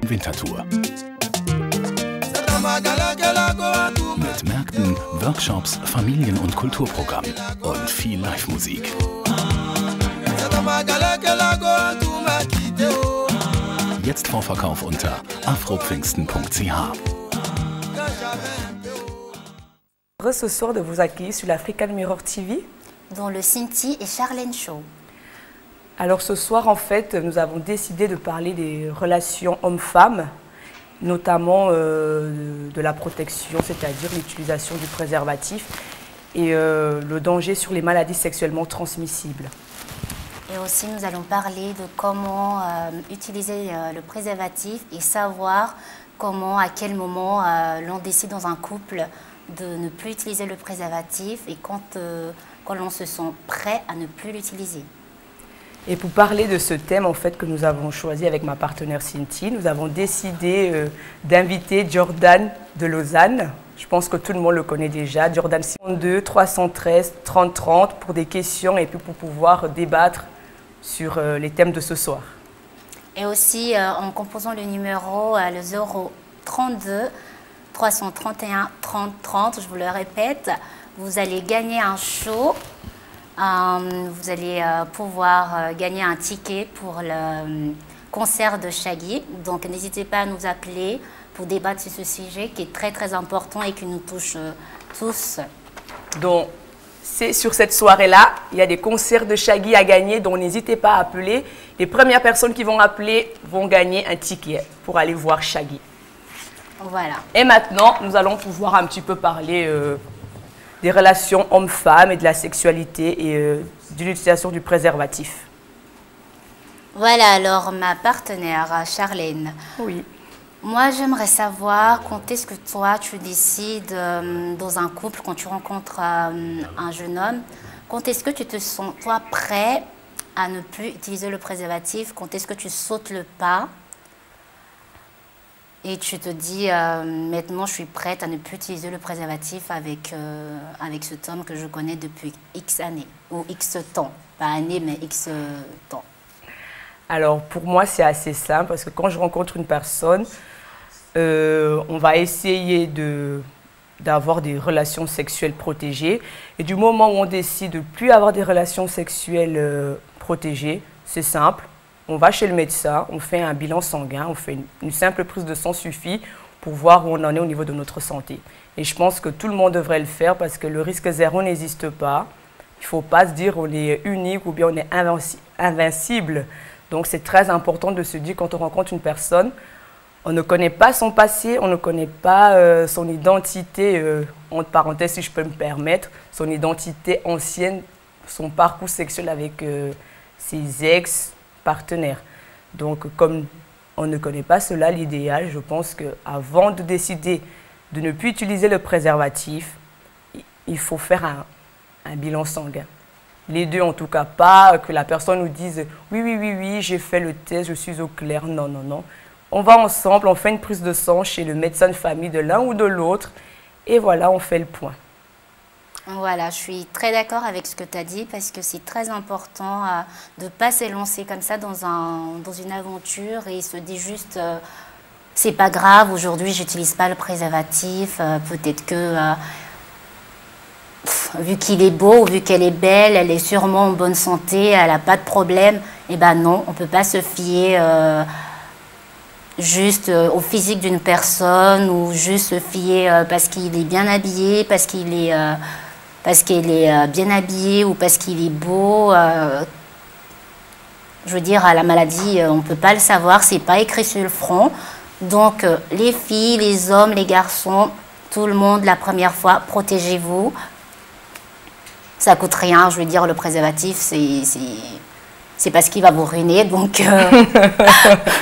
Winterthur. Mit Märkten, Workshops, Familien- und Kulturprogrammen und viel Live-Musik. Jetzt Vorverkauf unter afropfingsten.ch. Ce soir de vous accueillir sur l'African Mirror TV, dont le Cinti et Charlène Show. Alors ce soir, en fait, nous avons décidé de parler des relations hommes-femmes, notamment de la protection, c'est-à-dire l'utilisation du préservatif et le danger sur les maladies sexuellement transmissibles. Et aussi, nous allons parler de comment utiliser le préservatif et savoir comment, à quel moment l'on décide dans un couple de ne plus utiliser le préservatif et quand l'on se sent prêt à ne plus l'utiliser. Et pour parler de ce thème en fait, que nous avons choisi avec ma partenaire Cinti, nous avons décidé d'inviter Jordan de Lausanne. Je pense que tout le monde le connaît déjà. Jordan 52 313 30 30 pour des questions et puis pour pouvoir débattre sur les thèmes de ce soir. Et aussi en composant le numéro le 032 331 30 30, je vous le répète, vous allez gagner un show. Vous allez pouvoir gagner un ticket pour le concert de Shaggy. Donc n'hésitez pas à nous appeler pour débattre sur ce sujet qui est très très important et qui nous touche tous. Donc c'est sur cette soirée-là, il y a des concerts de Shaggy à gagner, donc n'hésitez pas à appeler. Les premières personnes qui vont appeler vont gagner un ticket pour aller voir Shaggy. Voilà. Et maintenant, nous allons pouvoir un petit peu parler des relations hommes-femmes et de la sexualité et de l'utilisation du préservatif. Voilà, alors ma partenaire Charlène. Oui. Moi, j'aimerais savoir quand est-ce que toi, tu décides dans un couple, quand tu rencontres un jeune homme, quand est-ce que tu te sens, toi, prêt à ne plus utiliser le préservatif? Quand est-ce que tu sautes le pas et tu te dis, maintenant, je suis prête à ne plus utiliser le préservatif avec cet homme que je connais depuis X années, ou X temps. Pas années, mais X temps. Alors, pour moi, c'est assez simple, parce que quand je rencontre une personne, on va essayer d'avoir des relations sexuelles protégées. Et du moment où on décide de ne plus avoir des relations sexuelles protégées, c'est simple. On va chez le médecin, on fait un bilan sanguin, on fait une simple prise de sang suffit pour voir où on en est au niveau de notre santé. Et je pense que tout le monde devrait le faire parce que le risque zéro n'existe pas. Il ne faut pas se dire on est unique ou bien on est invincible. Donc c'est très important de se dire quand on rencontre une personne, on ne connaît pas son passé, on ne connaît pas son identité, entre parenthèses si je peux me permettre, son identité ancienne, son parcours sexuel avec ses ex, partenaire. Donc, comme on ne connaît pas cela, l'idéal, je pense qu'avant de décider de ne plus utiliser le préservatif, il faut faire un bilan sanguin. Les deux, en tout cas, pas que la personne nous dise « oui, j'ai fait le test, je suis au clair ». Non, non, non. On va ensemble, on fait une prise de sang chez le médecin de famille de l'un ou de l'autre et voilà, on fait le point. Voilà, je suis très d'accord avec ce que tu as dit parce que c'est très important de ne pas s'élancer comme ça dans une aventure et se dire juste c'est pas grave, aujourd'hui j'utilise pas le préservatif, peut-être que vu qu'il est beau ou vu qu'elle est belle, elle est sûrement en bonne santé, elle n'a pas de problème. Eh ben non, on ne peut pas se fier juste au physique d'une personne ou juste se fier parce qu'il est bien habillé, parce qu'elle est bien habillée ou parce qu'il est beau. Je veux dire, à la maladie, on ne peut pas le savoir, c'est pas écrit sur le front. Donc, les filles, les hommes, les garçons, tout le monde, la première fois, protégez-vous. Ça coûte rien, je veux dire, le préservatif, c'est parce qu'il va vous ruiner, donc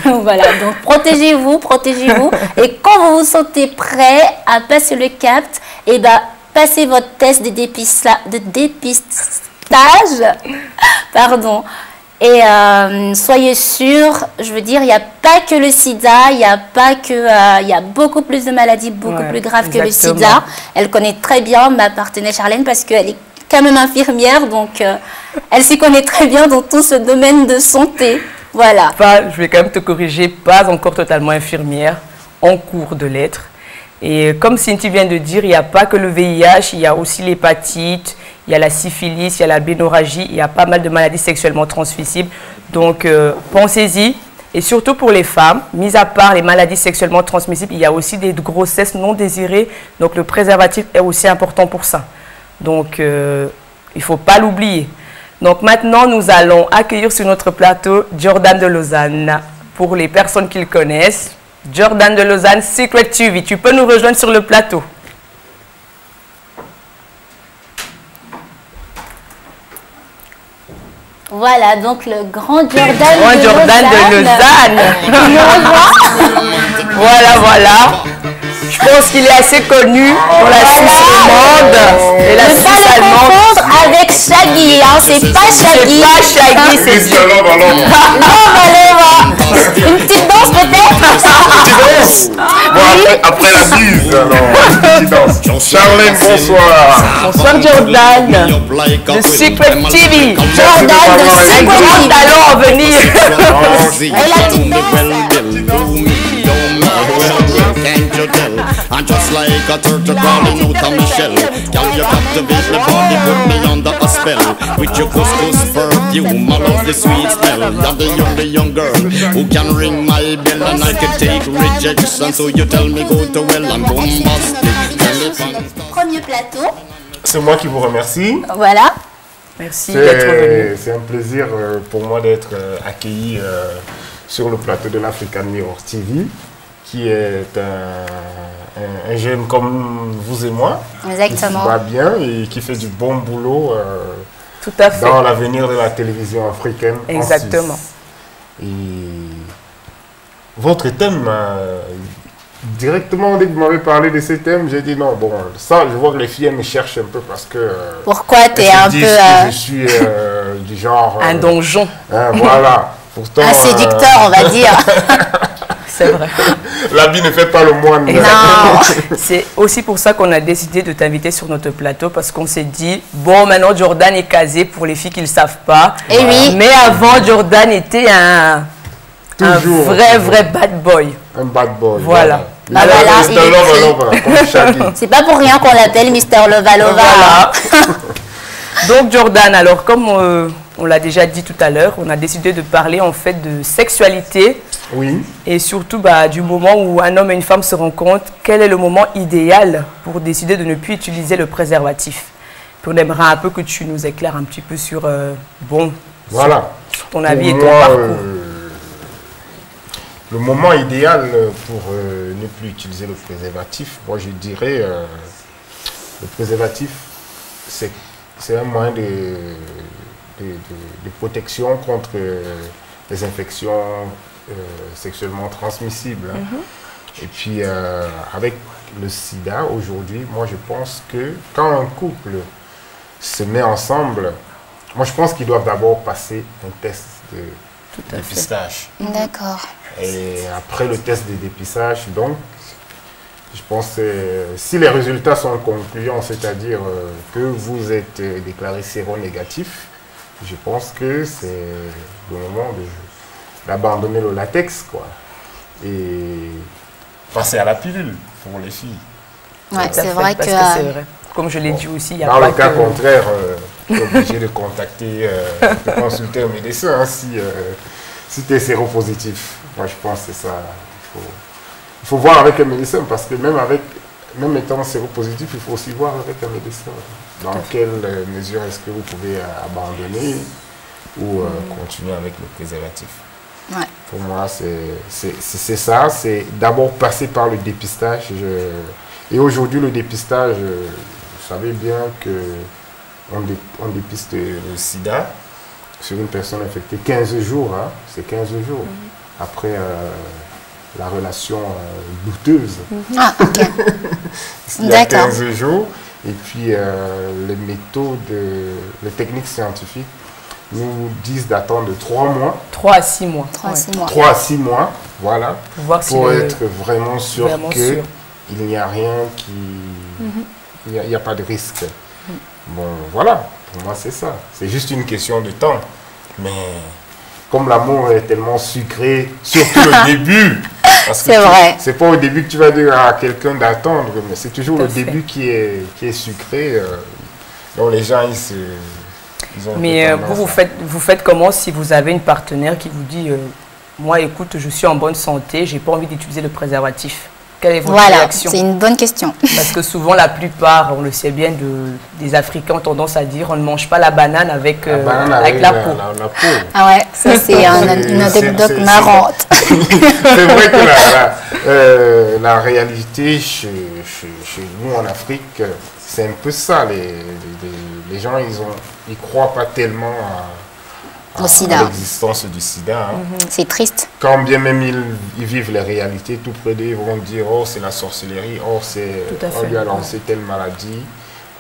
voilà, donc protégez-vous, protégez-vous. Et quand vous vous sentez prêt à passer le cap, eh ben, passez votre test de dépistage, pardon. Et soyez sûrs, je veux dire, il n'y a pas que le sida, il y a beaucoup plus de maladies, beaucoup plus graves que le sida. Elle connaît très bien ma partenaire Charlène parce qu'elle est quand même infirmière, donc elle s'y connaît très bien dans tout ce domaine de santé. Voilà. Je vais quand même te corriger, pas encore totalement infirmière, en cours de l'être. Et comme Cynthia vient de dire, il n'y a pas que le VIH, il y a aussi l'hépatite, il y a la syphilis, il y a la bénorragie, il y a pas mal de maladies sexuellement transmissibles. Donc, pensez-y. Et surtout pour les femmes, mis à part les maladies sexuellement transmissibles, il y a aussi des grossesses non désirées. Donc, le préservatif est aussi important pour ça. Donc, il ne faut pas l'oublier. Donc, maintenant, nous allons accueillir sur notre plateau Jordan de Lausanne. Pour les personnes qui le connaissent, Jordan de Lausanne, Secret TV. Tu peux nous rejoindre sur le plateau. Voilà, donc le grand Jordan de Lausanne. Voilà. Je pense qu'il est assez connu pour la Suisse romande et la Suisse allemande. Avec Shaggy, hein, c'est pas Shaggy. C'est pas Shaggy, c'est Lova. Une petite danse peut-être. Bon, après la bise, alors, petite danse. Charlène, bonsoir. Bonsoir Jordan, de Secret TV. Jordan de Un Secret grand TV. talent à venir. Et la petite danse. Can't you tell? I'm just like a turtle crawling out of my shell. Girl, you captivate the body, put me under a spell. With your couscous perfume, I love the sweet smell. You're the only young girl who can ring my bell, and I can take rejection. So you tell me go to well, I'm bombastic. Premier plateau. C'est moi qui vous remercie. Voilà. Merci d'être venu. C'est un plaisir pour moi d'être accueilli sur le plateau de l'African Mirror TV, qui est un jeune comme vous et moi, Exactement. qui va bien et qui fait du bon boulot Tout à fait. dans l'avenir de la télévision africaine. Exactement. En Suisse. Et votre thème, directement dès que vous m'avez parlé de ce thème, j'ai dit non, bon, ça, je vois que les filles me cherchent un peu parce que... Pourquoi tu es un peu... je suis du genre... Un donjon. Voilà. Pourtant, un séducteur, on va dire. C'est vrai. L'habit ne fait pas le moine. Non. C'est aussi pour ça qu'on a décidé de t'inviter sur notre plateau, parce qu'on s'est dit, bon, maintenant Jordan est casé pour les filles qui ne le savent pas. Et oui. Mais avant, Jordan était un vrai bad boy. Un bad boy. Voilà. Bah voilà, Mr. Lova, comme Shaggy. C'est pas pour rien qu'on l'appelle Mr. Lova. Voilà. Donc Jordan, alors comme on l'a déjà dit tout à l'heure, on a décidé de parler en fait de sexualité. Oui. Et surtout du moment où un homme et une femme se rencontrent, quel est le moment idéal pour décider de ne plus utiliser le préservatif? Puis on aimerait un peu que tu nous éclaires un petit peu sur, Voilà. sur ton avis Pour et ton moi, parcours. Le moment idéal pour ne plus utiliser le préservatif, moi je dirais, le préservatif, c'est un moyen de protection contre les infections sexuellement transmissibles. Et puis avec le sida aujourd'hui, moi je pense que quand un couple se met ensemble, moi je pense qu'ils doivent d'abord passer un test de dépistage. D'accord. Et après le test de dépistage, donc, je pense que si les résultats sont concluants, c'est-à-dire que vous êtes déclaré séronégatif, je pense que c'est le moment d'abandonner le latex, quoi. Et passer à la pilule pour les filles. Ouais, c'est vrai que... c'est vrai. Comme je l'ai dit aussi, il n'y a dans pas le cas contraire, tu es obligé de contacter, de consulter un médecin si tu es séropositif. Moi, je pense que c'est ça. Il faut voir avec un médecin parce que même étant séropositif, il faut aussi voir avec un médecin dans quelle mesure est-ce que vous pouvez abandonner ou continuer avec le préservatif. Ouais. Pour moi, c'est ça. C'est d'abord passer par le dépistage. Et aujourd'hui, le dépistage, vous savez bien qu'on dépiste le sida sur une personne infectée 15 jours. Hein, c'est 15 jours après la relation douteuse. Ah, ok. Il y a 15 jours. Et puis, les méthodes, les techniques scientifiques nous disent d'attendre 3 mois. 3 à 6 mois. 3 à 6 mois, voilà. Pour être vraiment sûr qu'il n'y a rien qui... Il n'y a pas de risque. Bon, voilà. Pour moi, c'est ça. C'est juste une question de temps. Mais comme l'amour est tellement sucré, surtout le début. C'est vrai. C'est pas au début que tu vas dire à quelqu'un d'attendre, mais c'est toujours le début qui est sucré. Donc les gens, ils ont Mais vous faites comment si vous avez une partenaire qui vous dit moi, écoute, je suis en bonne santé, j'ai pas envie d'utiliser le préservatif. Quelle est votre réaction? C'est une bonne question. Parce que souvent, la plupart, on le sait bien, des Africains ont tendance à dire on ne mange pas la banane avec la peau. La peau. Ah ouais, ça c'est une anecdote marrante. C'est vrai que la réalité chez nous en Afrique, c'est un peu ça. Les gens, ils croient pas tellement à l'existence du sida. Hein. C'est triste. Quand bien même ils vivent les réalités, tout près d'eux, ils vont dire oh c'est la sorcellerie, oh on lui a lancé telle maladie,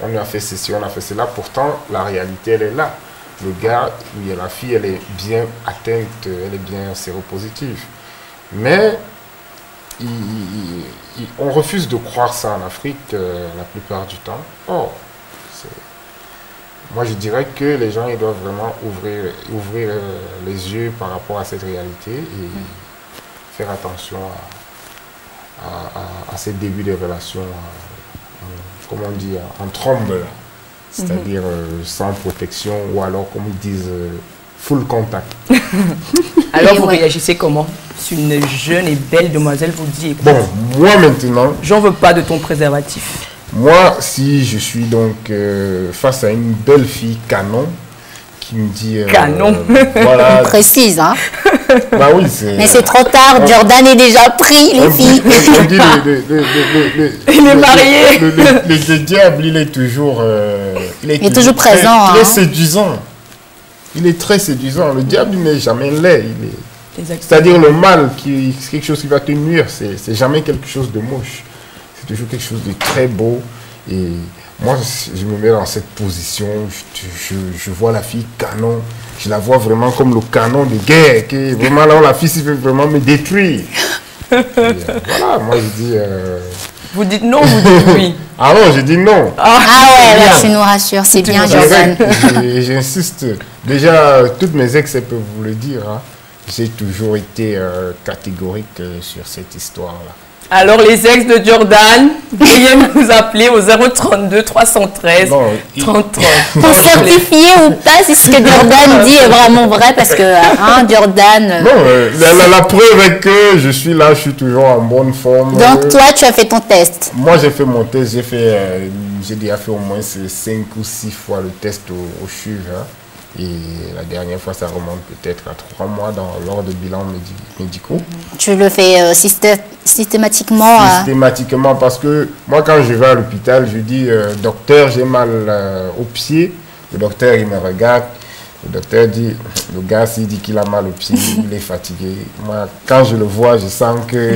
on lui a fait ceci, on a fait cela. Pourtant la réalité elle est là. Le gars ou la fille elle est bien atteinte, elle est bien séropositive. Mais on refuse de croire ça en Afrique la plupart du temps. Moi, je dirais que les gens ils doivent vraiment ouvrir les yeux par rapport à cette réalité et faire attention à ces débuts de relations, comment on dit, en trombe, c'est-à-dire sans protection ou alors, comme ils disent, full contact. Alors, vous réagissez comment? Si une jeune et belle demoiselle vous dit écoute, bon, moi maintenant, j'en veux pas de ton préservatif. Moi, si je suis donc face à une belle fille canon qui me dit... canon voilà. Précise, hein. Bah oui, c'est... Mais c'est trop tard, Jordan est déjà pris, les filles. On dit il est marié. Le diable, il est toujours... il est toujours présent. Très séduisant. Il est très séduisant. Le diable, il n'est jamais laid. C'est-à-dire le mal, c'est quelque chose qui va te nuire. C'est jamais quelque chose de moche. C'est toujours quelque chose de très beau. Et moi, je me mets dans cette position. Je vois la fille canon. Je la vois vraiment comme le canon de guerre. Qui, vraiment, là, la fille, s'il veut vraiment me détruire. Et, voilà, moi, je dis... Vous dites non, vous dites oui. Ah non, je dis non. Ah ouais, là, tu nous rassures. C'est bien, Jordan. J'insiste. Déjà, toutes mes ex, elles peuvent vous le dire. Hein. J'ai toujours été catégorique sur cette histoire-là. Alors, les ex de Jordan, veuillez nous appeler au 032 313 30 30. Pour certifier ou pas si ce que Jordan dit est vraiment vrai, parce que Jordan... Non, la preuve est que je suis là, je suis toujours en bonne forme. Donc toi, tu as fait ton test? Moi, j'ai fait mon test, j'ai déjà fait au moins 5 ou 6 fois le test au CHUV. Hein. Et la dernière fois, ça remonte peut-être à 3 mois lors de bilans médicaux. Tu le fais systématiquement? Systématiquement, parce que moi, quand je vais à l'hôpital, je dis docteur, j'ai mal au pied. Le docteur, il me regarde. Le docteur dit, le gars, s'il dit qu'il a mal au pied, il est fatigué. Moi, quand je le vois, je sens que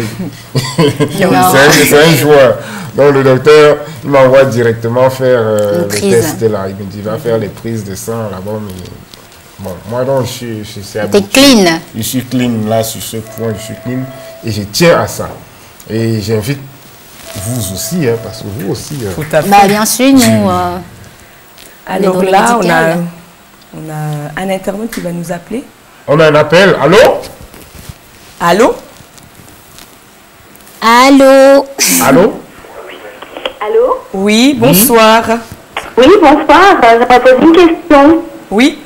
c'est un joueur. Donc, le docteur, il m'envoie directement faire le test là. Il me dit, va faire les prises de sang là-bas. Bon, moi, donc, je suis habitué. T'es clean? Je suis clean là, sur ce point, je suis clean. Et je tiens à ça. Et j'invite vous aussi, hein, parce que vous aussi... Tout à fait. Bah, bien sûr, nous... alors là, on a un internaute qui va nous appeler. On a un appel. Allô? Allô? Allô? Allô? Allô? Oui, bonsoir. Oui, bonsoir. J'aimerais poser une question. Oui?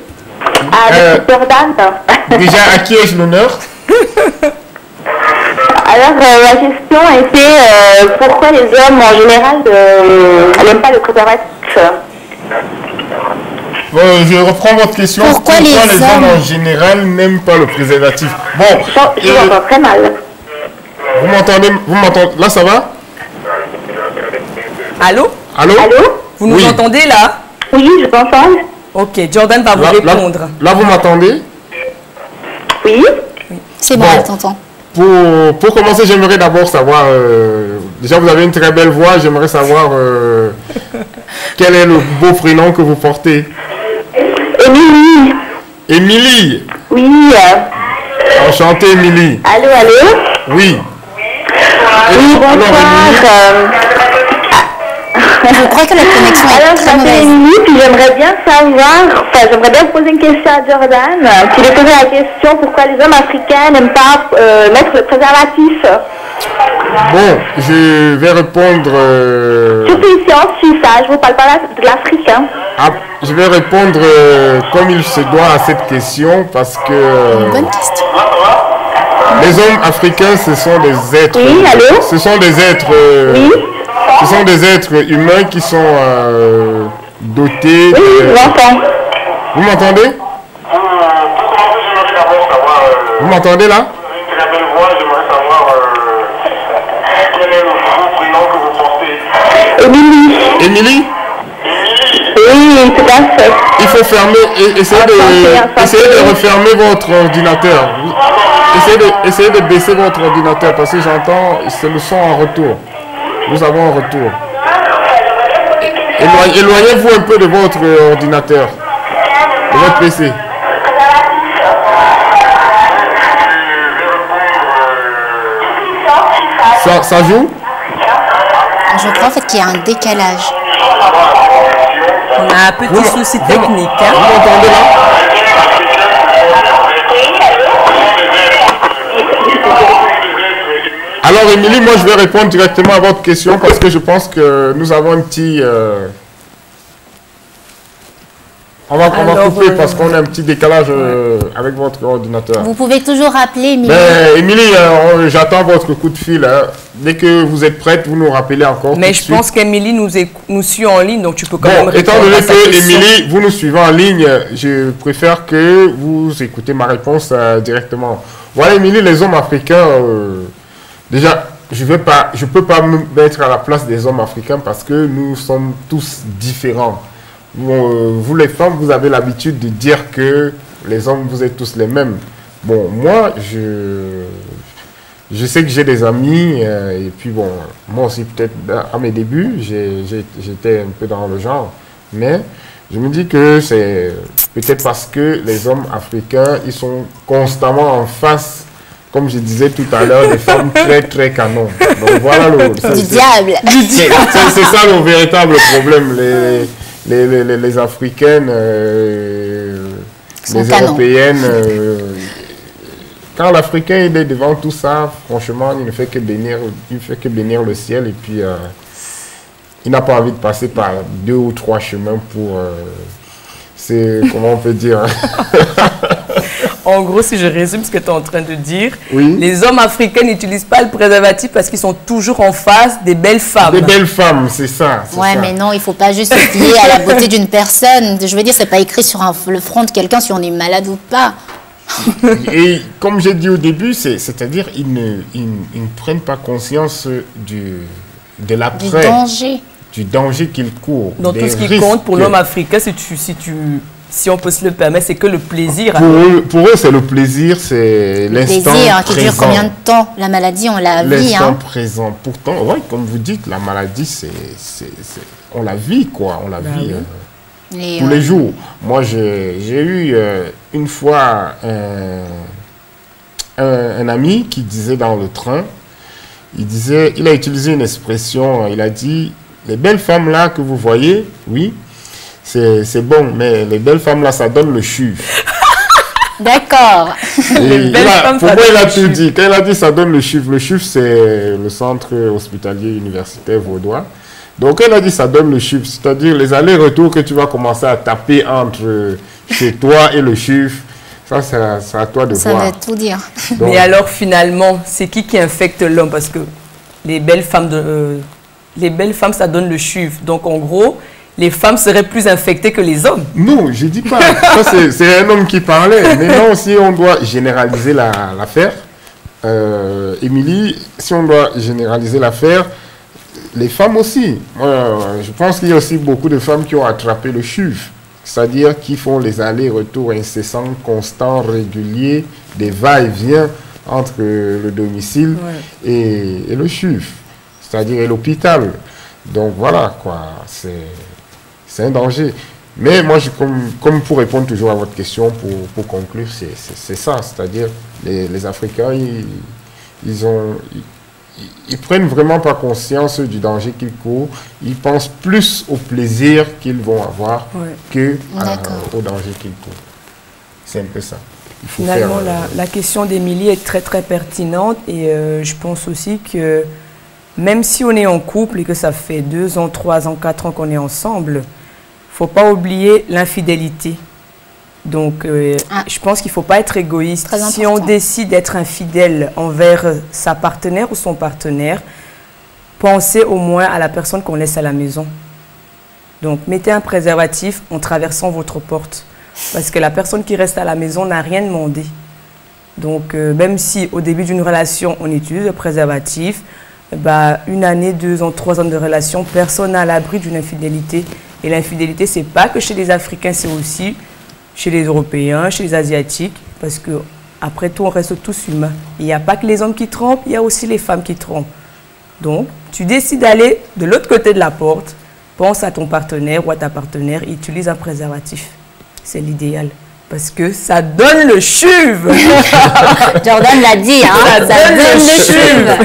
À Jordan. Déjà, à qui ai-je l'honneur? Alors, la question était pourquoi les hommes, en général, n'aiment pas le préservatif? Je reprends votre question. Pourquoi les hommes en général n'aiment pas le préservatif? Bon, je m'entends très mal. Vous m'entendez? Là, ça va? Allô? Allô? Vous nous entendez là? Oui, je t'entends. Ok, Jordan va vous répondre. Là, vous m'entendez? Oui. C'est bon, je t'entends. Pour commencer, j'aimerais d'abord savoir, déjà vous avez une très belle voix, j'aimerais savoir quel est le beau prénom que vous portez. Émilie. Émilie? Oui. Enchantée, Émilie. Allô? Oui. Oui, bonsoir. Je crois que la connexion est Alors, je très m'appelle mauvaise. Émilie, puis j'aimerais bien savoir, j'aimerais bien poser une question à Jordan. Tu lui posais la question pourquoi les hommes africains n'aiment pas mettre le préservatif. Bon, je vais répondre... Surtout ici en Suisse, hein, je vous parle pas de l'Afrique. Hein. je vais répondre comme il se doit à cette question parce que... Bonne question. Les hommes africains, ce sont des êtres... Oui, allô? Ce sont des êtres... Oui. Ce sont des êtres humains qui sont dotés... Oui, je l'entends. Vous m'entendez? Vous m'entendez là? Émilie. Émilie? Oui, tout à fait. Il faut fermer, essayez de refermer votre ordinateur. Essayez de baisser votre ordinateur parce que j'entends, c'est le son en retour. Nous avons un retour. Éloignez-vous un peu de votre ordinateur, de votre PC. Ça joue? Je crois en fait qu'il y a un décalage. On a un petit souci technique. Vous m'entendez là? Alors Émilie, moi je vais répondre directement à votre question parce que je pense que nous avons un petit... On va couper parce qu'on a un petit décalage avec votre ordinateur. Vous pouvez toujours rappeler, Émilie. Ben, Émilie, j'attends votre coup de fil. Hein. Dès que vous êtes prête, vous nous rappelez encore. Mais je pense qu'Émilie nous suit en ligne, donc tu peux quand même étant répondre donné à sa que question. Émilie, vous nous suivez en ligne, je préfère que vous écoutez ma réponse directement. Voilà, Émilie, les hommes africains, déjà, je peux pas me mettre à la place des hommes africains parce que nous sommes tous différents. Vous les femmes, vous avez l'habitude de dire que les hommes, vous êtes tous les mêmes. Bon, moi, je sais que j'ai des amis, et puis bon, moi aussi peut-être à mes débuts, j'étais un peu dans le genre, mais je me dis que c'est peut-être parce que les hommes africains, ils sont constamment en face, comme je disais tout à l'heure, des femmes très très canons. Donc voilà Du diable. c'est ça le véritable problème. Les Africaines, les Européennes, quand l'Africain est devant tout ça, franchement, il ne fait que bénir le ciel et puis il n'a pas envie de passer par 2 ou 3 chemins pour... c'est, comment on peut dire En gros, si je résume ce que tu es en train de dire, oui. Les hommes africains n'utilisent pas le préservatif parce qu'ils sont toujours en face des belles femmes. Des belles femmes, c'est ça. Ouais, mais non, il ne faut pas juste se fier à la beauté d'une personne. Je veux dire, c'est pas écrit sur le front de quelqu'un si on est malade ou pas. Et comme j'ai dit au début, c'est-à-dire ils ne prennent pas conscience de l'après. Du danger. Du danger qu'ils courent. Donc tout ce qui compte pour l'homme africain, si on peut se le permettre, c'est que le plaisir. Pour eux, c'est le plaisir, c'est l'instant présent. Le plaisir qui dure combien de temps? La maladie, on la vit. L'instant présent. Pourtant, ouais, comme vous dites, la maladie, on la vit, quoi. On la vit tous les jours. Moi, j'ai eu une fois un ami qui disait dans le train, il a utilisé une expression, il a dit, les belles femmes là que vous voyez, oui, c'est bon, mais les belles femmes là, ça donne le chuve. D'accord. Pour moi, il a tout dit. Quand il a dit ça donne le chuve c'est le centre hospitalier universitaire vaudois. Donc, il a dit ça donne le chuve, c'est-à-dire les allers-retours que tu vas commencer à taper entre chez toi et le chuve. Ça, c'est à toi de voir. Ça veut tout dire. Donc, mais alors, finalement, c'est qui infecte l'homme? Parce que les belles femmes, ça donne le chuve. Donc, en gros, les femmes seraient plus infectées que les hommes. Non, je ne dis pas. Ça, c'est un homme qui parlait. Mais non, si on doit généraliser l'affaire, Émilie, si on doit généraliser l'affaire, les femmes aussi. Je pense qu'il y a aussi beaucoup de femmes qui ont attrapé le chuve. C'est-à-dire qui font les allers-retours incessants, constants, réguliers, des va-et-vient entre le domicile et le chuve. C'est-à-dire l'hôpital. Donc voilà, quoi. C'est un danger. Mais moi, comme pour répondre toujours à votre question, pour conclure, c'est ça. C'est-à-dire les Africains, ils ils prennent vraiment pas conscience du danger qu'ils courent. Ils pensent plus au plaisir qu'ils vont avoir que au danger qu'ils courent. C'est un peu ça. Finalement, la question d'Émilie est très très pertinente et je pense aussi que même si on est en couple et que ça fait 2 ans, 3 ans, 4 ans qu'on est ensemble, il ne faut pas oublier l'infidélité. Donc, je pense qu'il ne faut pas être égoïste. Si on décide d'être infidèle envers sa partenaire ou son partenaire, pensez au moins à la personne qu'on laisse à la maison. Donc, mettez un préservatif en traversant votre porte. Parce que la personne qui reste à la maison n'a rien demandé. Donc, même si au début d'une relation, on utilise le préservatif, 1 année, 2 ans, 3 ans de relation, personne n'est à l'abri d'une infidélité. Et l'infidélité, ce n'est pas que chez les Africains, c'est aussi chez les Européens, chez les Asiatiques, parce que après tout, on reste tous humains. Il n'y a pas que les hommes qui trompent, il y a aussi les femmes qui trompent. Donc, tu décides d'aller de l'autre côté de la porte, pense à ton partenaire ou à ta partenaire, et utilise un préservatif. C'est l'idéal. Parce que ça donne le chuve. Jordan l'a dit, hein, ça donne le chuve.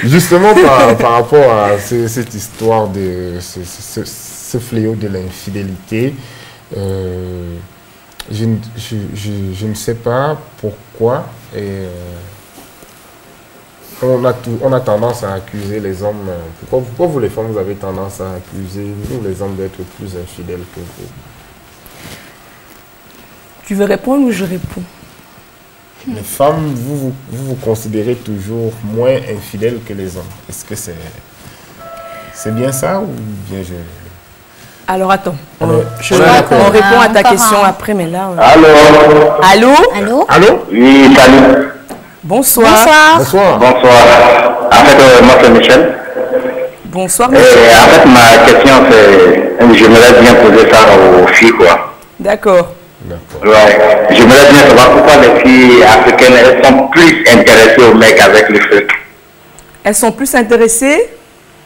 Justement, par rapport à cette histoire de ce fléau de l'infidélité, je ne sais pas pourquoi on a tendance à accuser les hommes. Pourquoi vous les femmes, vous avez tendance à accuser nous les hommes d'être plus infidèles que vous? Tu veux répondre ou je réponds? Les femmes, vous considérez toujours moins infidèles que les hommes. Est-ce que c'est bien ça ou bien je... Alors attends, on répond à ta question après, mais là... Allô? Allô? Allô? Allô? Oui, salut. Bonsoir. Bonsoir. Bonsoir. En fait, moi c'est Michel. Bonsoir, Michel. En fait, ma question c'est, j'aimerais bien poser ça aux filles, quoi. D'accord. Ouais. J'aimerais bien savoir pourquoi les filles africaines, elles sont plus intéressées aux mecs avec le fric. Elles sont plus intéressées?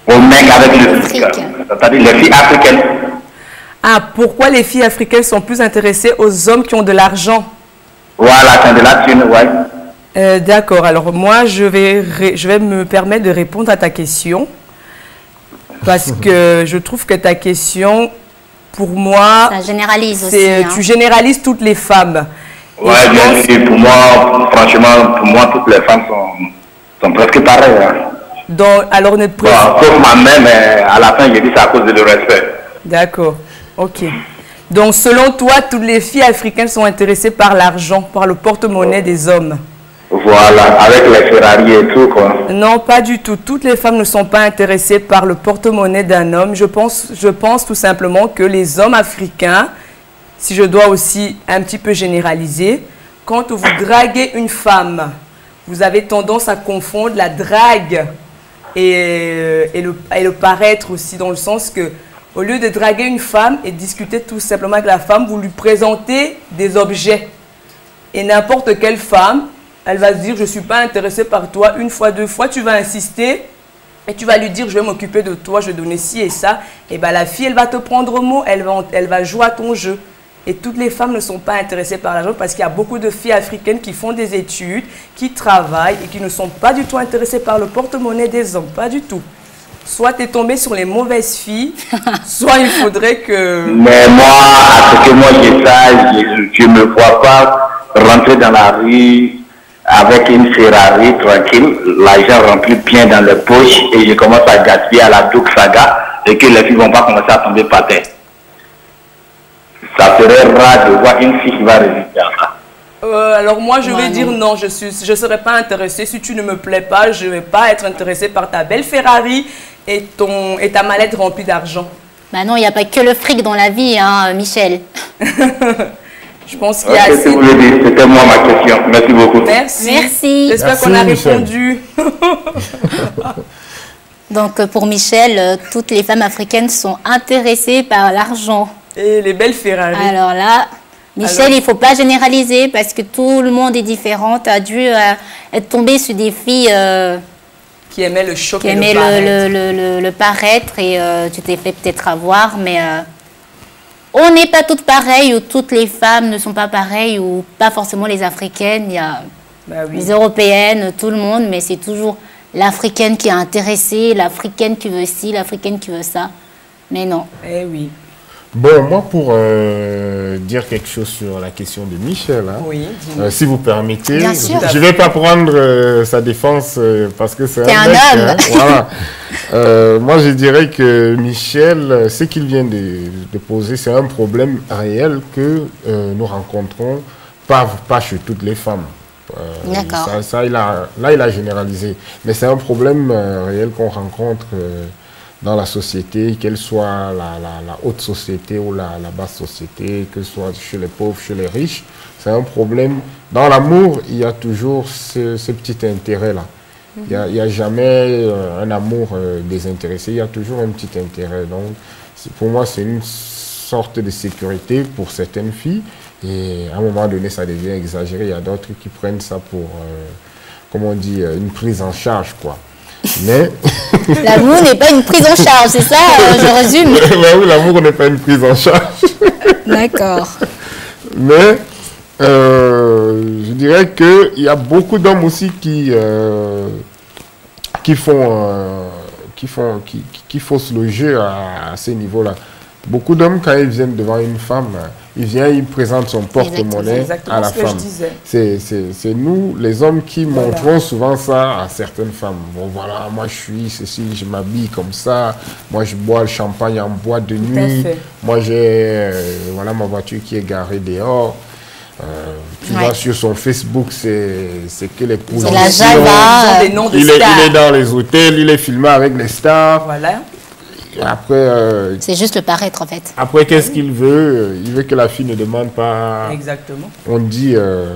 Aux mecs avec le fric. C'est-à-dire les filles africaines. Ah, pourquoi les filles africaines sont plus intéressées aux hommes qui ont de l'argent? Voilà, c'est de la thune, ouais. D'accord, alors moi je vais me permettre de répondre à ta question parce que je trouve que ta question, pour moi, ça généralise aussi, tu généralises toutes les femmes. Ouais, bien sûr, pour moi, franchement, toutes les femmes sont presque pareilles. Hein. Donc, alors ne sauf ma mère, mais à la fin, j'ai dit c'est à cause de le respect. D'accord, ok. Donc, selon toi, toutes les filles africaines sont intéressées par l'argent, par le porte-monnaie des hommes. Voilà, avec les Ferrari et tout, quoi. Non, pas du tout. Toutes les femmes ne sont pas intéressées par le porte-monnaie d'un homme. Je pense tout simplement que les hommes africains, si je dois aussi un petit peu généraliser, quand vous draguez une femme, vous avez tendance à confondre la drague et le paraître aussi, dans le sens que au lieu de draguer une femme et discuter tout simplement avec la femme, vous lui présentez des objets. Et n'importe quelle femme, elle va se dire, je ne suis pas intéressée par toi. 1 fois, 2 fois, tu vas insister et tu vas lui dire, je vais m'occuper de toi, je vais donner ci et ça. Et bien la fille, elle va te prendre au mot, elle va jouer à ton jeu. Et toutes les femmes ne sont pas intéressées par l'argent parce qu'il y a beaucoup de filles africaines qui font des études, qui travaillent et qui ne sont pas du tout intéressées par le porte-monnaie des hommes. Pas du tout. Soit tu es tombé sur les mauvaises filles, soit il faudrait que... Mais moi, à ce que moi j'ai ça, je ne me vois pas rentrer dans la rue avec une Ferrari tranquille, l'argent rempli bien dans les poches et je commence à gaspiller à la Duke Saga et que les filles ne vont pas commencer à tomber par terre. Ça serait rare de voir une fille qui va résister à ça. Alors moi je vais dire non, je ne serais pas intéressée. Si tu ne me plais pas, je ne vais pas être intéressée par ta belle Ferrari et ta mallette remplie d'argent. Bah non, il n'y a pas que le fric dans la vie, hein, Michel. Je pense qu'il y a assez... C'était moi ma question. Merci beaucoup. Merci. J'espère qu'on a répondu. Donc pour Michel, toutes les femmes africaines sont intéressées par l'argent. Et les belles Ferrari. Alors là, Michel, il ne faut pas généraliser parce que tout le monde est différent. Tu as dû être tombé sur des filles qui aimaient le choc qui aimaient le paraître et tu t'es fait peut-être avoir, mais on n'est pas toutes pareilles ou toutes les femmes ne sont pas pareilles ou pas forcément les africaines. Il Bah oui. Les Européennes, tout le monde, mais c'est toujours l'Africaine qui est intéressée, l'Africaine qui veut ci, l'Africaine qui veut ça. Mais non. Eh oui. Bon, moi, pour dire quelque chose sur la question de Michel, hein, Oui, si vous permettez, Bien sûr. je ne vais pas prendre sa défense parce que c'est un mec, homme. hein, voilà. Moi, je dirais que Michel, ce qu'il vient de poser, c'est un problème réel que nous rencontrons, pas chez toutes les femmes. D'accord. Il a généralisé. Mais c'est un problème réel qu'on rencontre dans la société, qu'elle soit la haute société ou la basse société, que ce soit chez les pauvres, chez les riches. C'est un problème. Dans l'amour, il y a toujours ce petit intérêt-là. Il n'y a jamais un amour désintéressé, il y a toujours un petit intérêt. Donc, pour moi, c'est une sorte de sécurité pour certaines filles. Et à un moment donné, ça devient exagéré. Il y a d'autres qui prennent ça pour, comment on dit, une prise en charge, quoi. Mais L'amour n'est pas une prise en charge, c'est ça, je résume. oui, l'amour n'est pas une prise en charge. D'accord. Mais je dirais qu'il y a beaucoup d'hommes aussi qui faussent le jeu à ces niveaux-là. Beaucoup d'hommes, quand ils viennent devant une femme, ils présentent son porte-monnaie à la femme. C'est nous, les hommes, qui montrons souvent ça à certaines femmes. Bon, voilà, moi je suis ceci, je m'habille comme ça, moi je bois le champagne en boîte de nuit, moi j'ai voilà ma voiture qui est garée dehors. Tu vois sur son Facebook, c'est que les positions. C'est la Java. Il est dans les hôtels, il est filmé avec les stars. Voilà. Après, c'est juste le paraître en fait. Après, qu'est-ce qu'il veut? Il veut que la fille ne demande pas. Exactement. On dit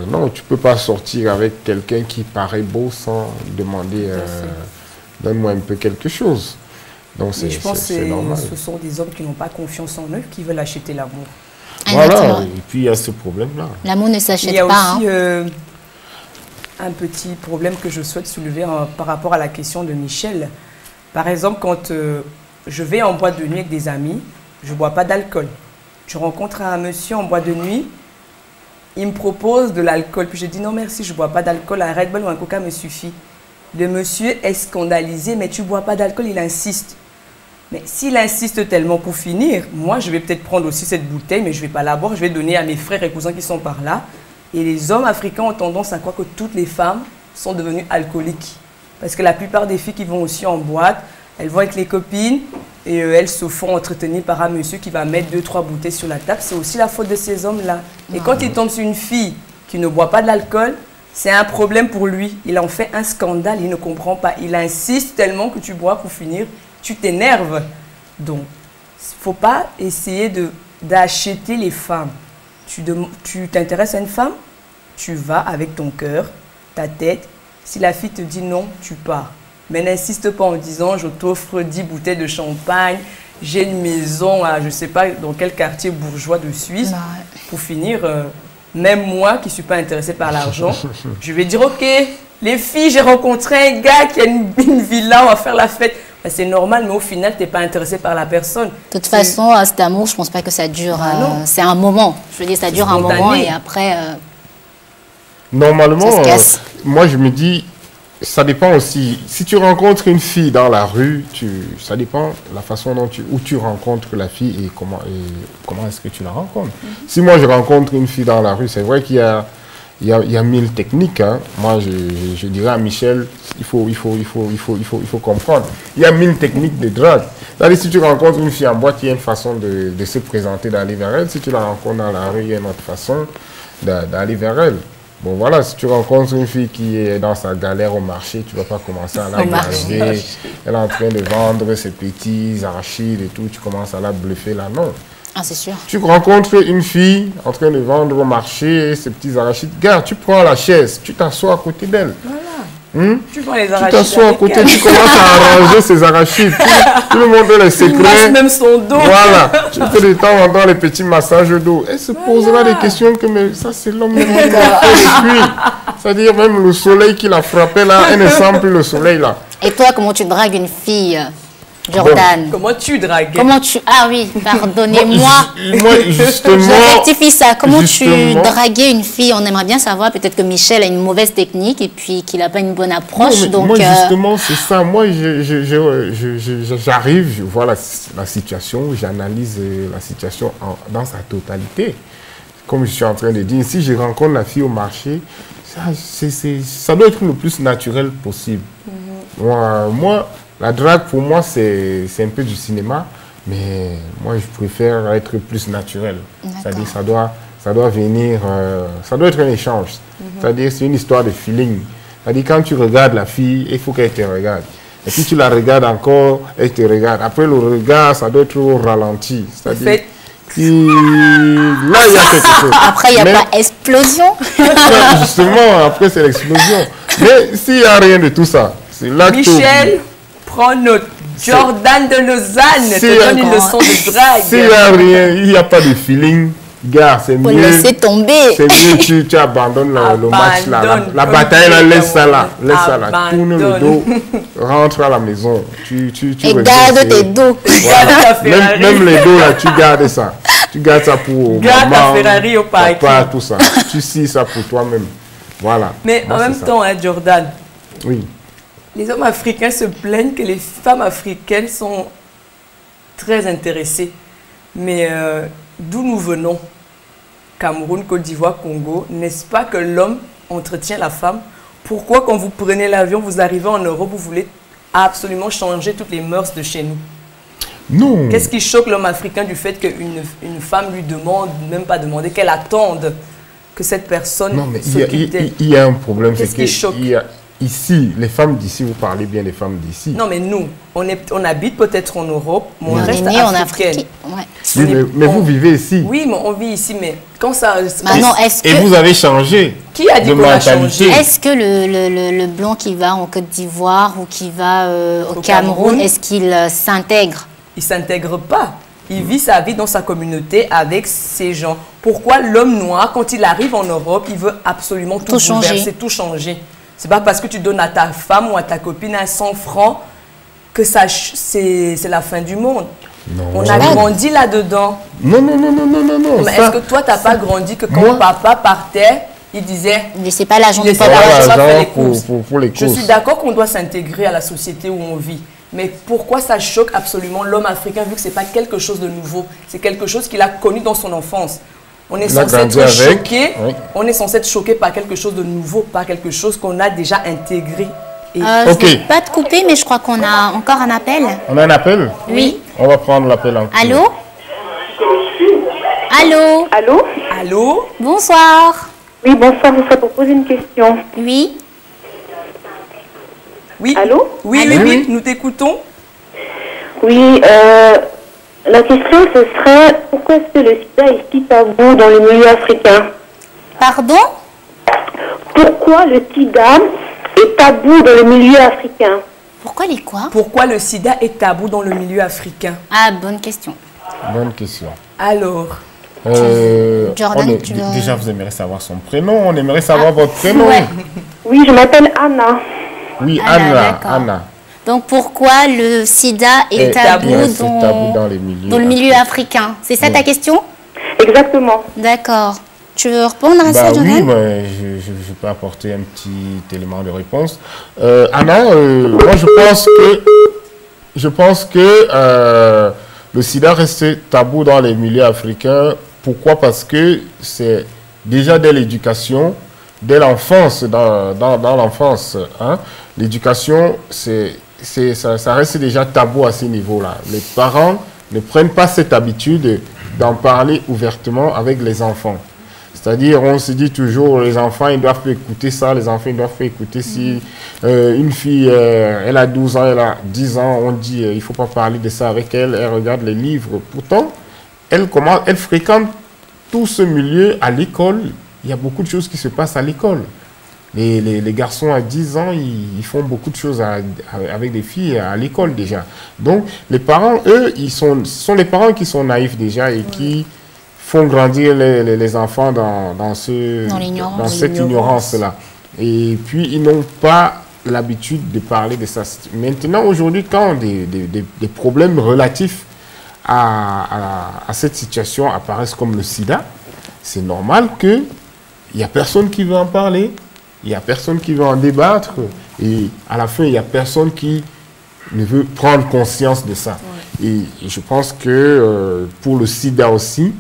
non, tu peux pas sortir avec quelqu'un qui paraît beau sans demander donne-moi un peu quelque chose. Donc je pense que ce sont des hommes qui n'ont pas confiance en eux, qui veulent acheter l'amour. Voilà, et puis il y a ce problème-là. L'amour ne s'achète pas. Il y a aussi un petit problème que je souhaite soulever par rapport à la question de Michel. Par exemple, quand je vais en boîte de nuit avec des amis, je ne bois pas d'alcool. Je rencontre un monsieur en boîte de nuit, il me propose de l'alcool. Puis je dis non merci, je ne bois pas d'alcool, un Red Bull ou un Coca me suffit. Le monsieur est scandalisé, mais tu ne bois pas d'alcool, il insiste. Mais s'il insiste tellement pour finir, moi je vais peut-être prendre aussi cette bouteille, mais je ne vais pas la boire, je vais donner à mes frères et cousins qui sont par là. Et les hommes africains ont tendance à croire que toutes les femmes sont devenues alcooliques. Parce que la plupart des filles qui vont aussi en boîte, elles vont avec les copines et elles se font entretenir par un monsieur qui va mettre 2-3 bouteilles sur la table. C'est aussi la faute de ces hommes-là. Et quand il tombe sur une fille qui ne boit pas de l'alcool, c'est un problème pour lui. Il en fait un scandale, il ne comprend pas. Il insiste tellement que tu bois pour finir, tu t'énerves. Donc, il ne faut pas essayer d'acheter les femmes. Tu t'intéresses à une femme, tu vas avec ton cœur, ta tête. Si la fille te dit non, tu pars. Mais n'insiste pas en disant je t'offre 10 bouteilles de champagne, j'ai une maison à je ne sais pas dans quel quartier bourgeois de Suisse. Pour finir, même moi qui ne suis pas intéressée par l'argent, je vais dire ok, les filles, j'ai rencontré un gars qui a une villa, on va faire la fête. Ben, c'est normal, mais au final, tu n'es pas intéressé par la personne. De toute façon, cet amour, je ne pense pas que ça dure. C'est un moment. Je veux dire, ça dure un moment et après. Normalement, moi je me dis. Ça dépend aussi. Si tu rencontres une fille dans la rue, ça dépend de la façon où tu rencontres la fille et comment est-ce que tu la rencontres. Si moi je rencontre une fille dans la rue, c'est vrai qu'il y a 1000 techniques. Hein. Moi, je dirais à Michel, il faut comprendre. Il y a 1000 techniques de drague. C'est-à-dire, si tu rencontres une fille en boîte, il y a une façon de se présenter, d'aller vers elle. Si tu la rencontres dans la rue, il y a une autre façon d'aller vers elle. Bon voilà, si tu rencontres une fille qui est dans sa galère au marché, tu ne vas pas commencer à la bluffer. Elle est en train de vendre ses petits arachides et tout, tu commences à la bluffer là, non. Ah, c'est sûr. Tu rencontres une fille en train de vendre au marché ses petits arachides. Gars, tu prends la chaise, tu t'assois à côté d'elle. Voilà. Tu prends les arachides. Tu t'assois à côté, tu commences à arranger ses arachides. Tu lui montres les secrets. Tu masses même son dos. Voilà. Tu fais de temps en temps les petits massages d'eau. Elle se posera des questions que mais ça c'est l'homme qui l'a fait depuis. C'est-à-dire même le soleil qui l'a frappé là, elle ne sent plus le soleil là. Et toi, comment tu dragues une fille? Jordan. Comment tu draguais? Comment tu... Ah oui, pardonnez-moi. Moi, justement... Je rectifie ça. Comment tu justement- draguais une fille? On aimerait bien savoir. Peut-être que Michel a une mauvaise technique et puis qu'il n'a pas une bonne approche. Non, mais Donc, moi, justement, c'est ça. Moi, j'arrive, je vois la situation, j'analyse la situation dans sa totalité. Comme je suis en train de dire, si je rencontre la fille au marché, ça doit être le plus naturel possible. Moi, la drague, pour moi, c'est un peu du cinéma, mais moi, je préfère être plus naturel. C'est-à-dire, ça doit venir, ça doit être un échange. C'est-à-dire, c'est une histoire de feeling. C'est-à-dire, quand tu regardes la fille, il faut qu'elle te regarde. Et puis, tu la regardes encore, elle te regarde. Après, le regard, ça doit être au ralenti. C'est-à-dire, là, il y a quelque chose. après, il n'y a pas explosion. Non, justement, après, c'est l'explosion. Mais s'il n'y a rien de tout ça, c'est là que... Michel, prends note. Jordan de Lausanne te donne une leçon de drague. S'il n'y a rien, il n'y a pas de feeling, gars, c'est Faut mieux. laisser tomber. C'est mieux, tu abandonnes le match là. La bataille là, laisse ça là. Laisse ça là. Tourne le dos, rentre à la maison. Tu Et reviens, garde tes dos. voilà. ta Ferrari. Même les dos là, tu gardes ça. Tu gardes ça pour Garde ta maman, Ferrari au parking. papa, tout ça. Tu scies ça pour toi-même. Voilà. Mais Moi, en c'est même ça. temps, hein, Jordan, Oui. les hommes africains se plaignent que les femmes africaines sont très intéressées. Mais d'où nous venons, Cameroun, Côte d'Ivoire, Congo, n'est-ce pas que l'homme entretient la femme? Pourquoi quand vous prenez l'avion, vous arrivez en Europe, vous voulez absolument changer toutes les mœurs de chez nous? Non. Qu'est-ce qui choque l'homme africain du fait qu'une femme lui demande, même pas demander, qu'elle attende que cette personne Non, mais s'occupe d'elle? il y a un problème. Qu'est-ce qui choque? Ici, les femmes d'ici, vous parlez bien des femmes d'ici. Non, mais nous, on habite peut-être en Europe, mais on On est reste né en africaine. Afrique. Ouais. Oui, mais vous vivez ici. Oui, mais on vit ici, mais quand ça... Maintenant, est-ce Et que... vous avez changé Qui a dit de qu'on a mentalité. changé? Est-ce que le blanc qui va en Côte d'Ivoire ou qui va au Au Cameroun, Cameroun. est-ce qu'il s'intègre? Il ne s'intègre pas. Il vit sa vie dans sa communauté avec ces gens. Pourquoi l'homme noir, quand il arrive en Europe, il veut absolument tout changer. bouleverser, tout changer? C'est pas parce que tu donnes à ta femme ou à ta copine un 100 francs que c'est la fin du monde. Non. On a grandi là-dedans. Non. Mais ça- est-ce que toi, tu n'as pas grandi que quand Moi- papa partait, il disait... Ne laissez pas l'argent de Laissez papa. pas Voilà, l'argent faire les genre courses. pour les Je courses. suis d'accord qu'on doit s'intégrer à la société où on vit. Mais pourquoi ça choque absolument l'homme africain vu que ce n'est pas quelque chose de nouveau? C'est quelque chose qu'il a connu dans son enfance. On est Il a censé grandi être avec, choqué. oui. On est censé être choqué par quelque chose de nouveau, par quelque chose qu'on a déjà intégré. Et Je Ok. ne vais pas te couper, mais je crois qu'on a encore un appel. On a un appel? Oui. On va prendre l'appel en cours. Allô? Allô? Allô? allô? Bonsoir. Oui, bonsoir, je voudrais vous poser une question. Oui. Oui. Allô? Oui, Allô? oui, nous t'écoutons. Oui, la question ce serait pourquoi est-ce que le sida est si tabou dans le milieu africain? Pardon? Pourquoi le sida est tabou dans le milieu africain? Pourquoi les quoi? Pourquoi le sida est tabou dans le milieu africain? Ah, bonne question. Bonne question. Alors, Jordan, tu veux- Déjà, vous aimeriez savoir son prénom. On aimerait savoir votre prénom. Ouais. Oui, je m'appelle Anna. Oui, Anna, Anna. d'accord. Anna. Donc pourquoi le sida est tabou, c'est tabou dans les milieux dans le milieu africains. africain? C'est ça Ouais. ta question? Exactement. D'accord. Tu veux répondre à ça, Bah Jordan? oui, je peux apporter un petit élément de réponse. Anna, moi je pense que le sida reste tabou dans les milieux africains. Pourquoi? Parce que c'est déjà dès l'éducation, dès l'enfance, dans l'enfance, hein, l'éducation, ça reste déjà tabou à ce niveau-là. Les parents ne prennent pas cette habitude d'en parler ouvertement avec les enfants. C'est-à-dire, on se dit toujours, les enfants, ils doivent écouter ça, les enfants, ils doivent écouter si une fille, elle a 12 ans, elle a 10 ans, on dit, il ne faut pas parler de ça avec elle, elle regarde les livres. Pourtant, elle fréquente tout ce milieu à l'école. Il y a beaucoup de choses qui se passent à l'école. Les garçons à 10 ans, ils font beaucoup de choses avec des filles à l'école déjà. Donc, les parents, eux, ce sont les parents qui sont naïfs déjà et qui font grandir les enfants dans cette ignorance-là. Et puis, ils n'ont pas l'habitude de parler de ça. Maintenant, aujourd'hui, quand des problèmes relatifs à cette situation apparaissent comme le sida, c'est normal qu'il n'y a personne qui veut en parler, il n'y a personne qui veut en débattre, et à la fin, il n'y a personne qui ne veut prendre conscience de ça. Ouais. Et je pense que pour le sida aussi,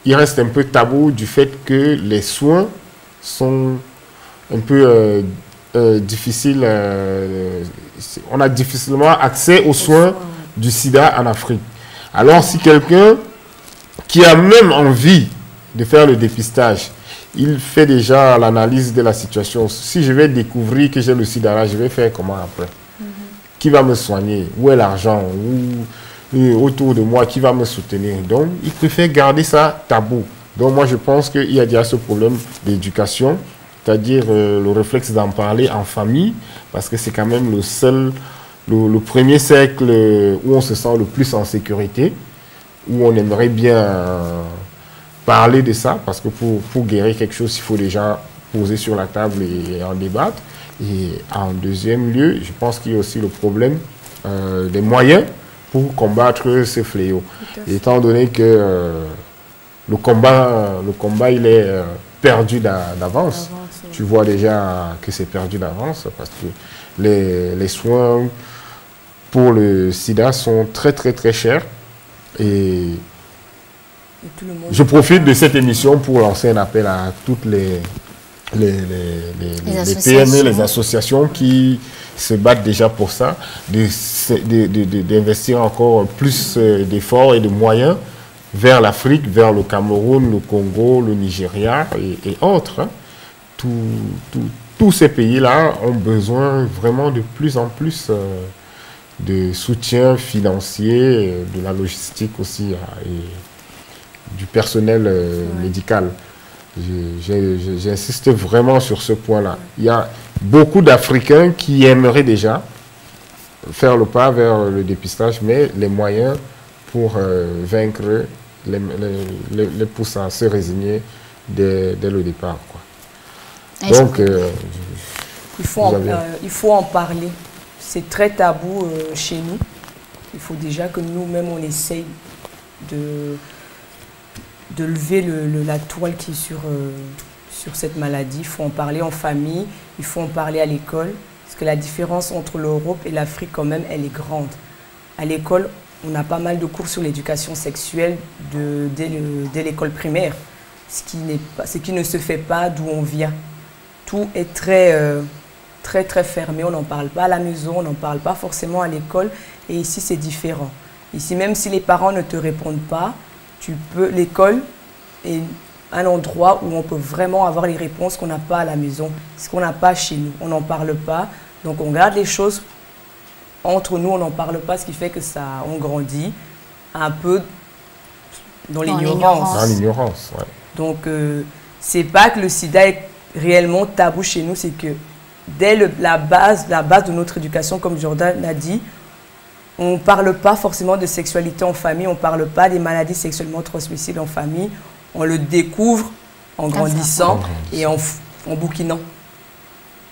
il reste un peu tabou du fait que les soins sont un peu difficiles. On a difficilement accès aux soins du sida en Afrique. Alors si quelqu'un qui a même envie de faire le dépistage, il fait déjà l'analyse de la situation. Si je vais découvrir que j'ai le sida là, je vais faire comment après? Qui va me soigner? Où est l'argent? Autour de moi, qui va me soutenir? Donc, il préfère garder ça tabou. Donc, moi, je pense qu'il y a déjà ce problème d'éducation, c'est-à-dire le réflexe d'en parler en famille, parce que c'est quand même le premier cercle où on se sent le plus en sécurité, où on aimerait bien parler de ça, parce que pour guérir quelque chose, il faut déjà poser sur la table et en débattre. Et en deuxième lieu, je pense qu'il y a aussi le problème des moyens pour combattre ce fléau. Étant donné que le combat il est perdu d'avance. Tu vois déjà que c'est perdu d'avance parce que les soins pour le sida sont très très très chers. Et je profite de cette émission pour lancer un appel à toutes les PME, les associations qui se battent déjà pour ça, d'investir encore plus d'efforts et de moyens vers l'Afrique, vers le Cameroun, le Congo, le Nigeria et autres. Tous ces pays-là ont besoin vraiment de plus en plus de soutien financier, de la logistique aussi et du personnel médical. J'insiste vraiment sur ce point-là. Il y a beaucoup d'Africains qui aimeraient déjà faire le pas vers le dépistage, mais les moyens pour vaincre les poussent à se résigner dès le départ, quoi. Donc, il faut en parler. C'est très tabou chez nous. Il faut déjà que nous-mêmes, on essaye de lever la toile qui est sur cette maladie. Il faut en parler en famille, il faut en parler à l'école. Parce que la différence entre l'Europe et l'Afrique, quand même, elle est grande. À l'école, on a pas mal de cours sur l'éducation sexuelle dès l'école primaire. Ce qui ne se fait pas d'où on vient. Tout est très fermé. On n'en parle pas à la maison, on n'en parle pas forcément à l'école. Et ici, c'est différent. Ici, même si les parents ne te répondent pas, l'école est un endroit où on peut vraiment avoir les réponses qu'on n'a pas à la maison, ce qu'on n'a pas chez nous. On n'en parle pas, donc on garde les choses entre nous, on n'en parle pas, ce qui fait que on grandit un peu dans l'ignorance. Dans l'ignorance, ouais. Donc, c'est pas que le sida est réellement tabou chez nous, c'est que dès la base de notre éducation, comme Jordan a dit, on ne parle pas forcément de sexualité en famille, on ne parle pas des maladies sexuellement transmissibles en famille. On le découvre en grandissant et en bouquinant.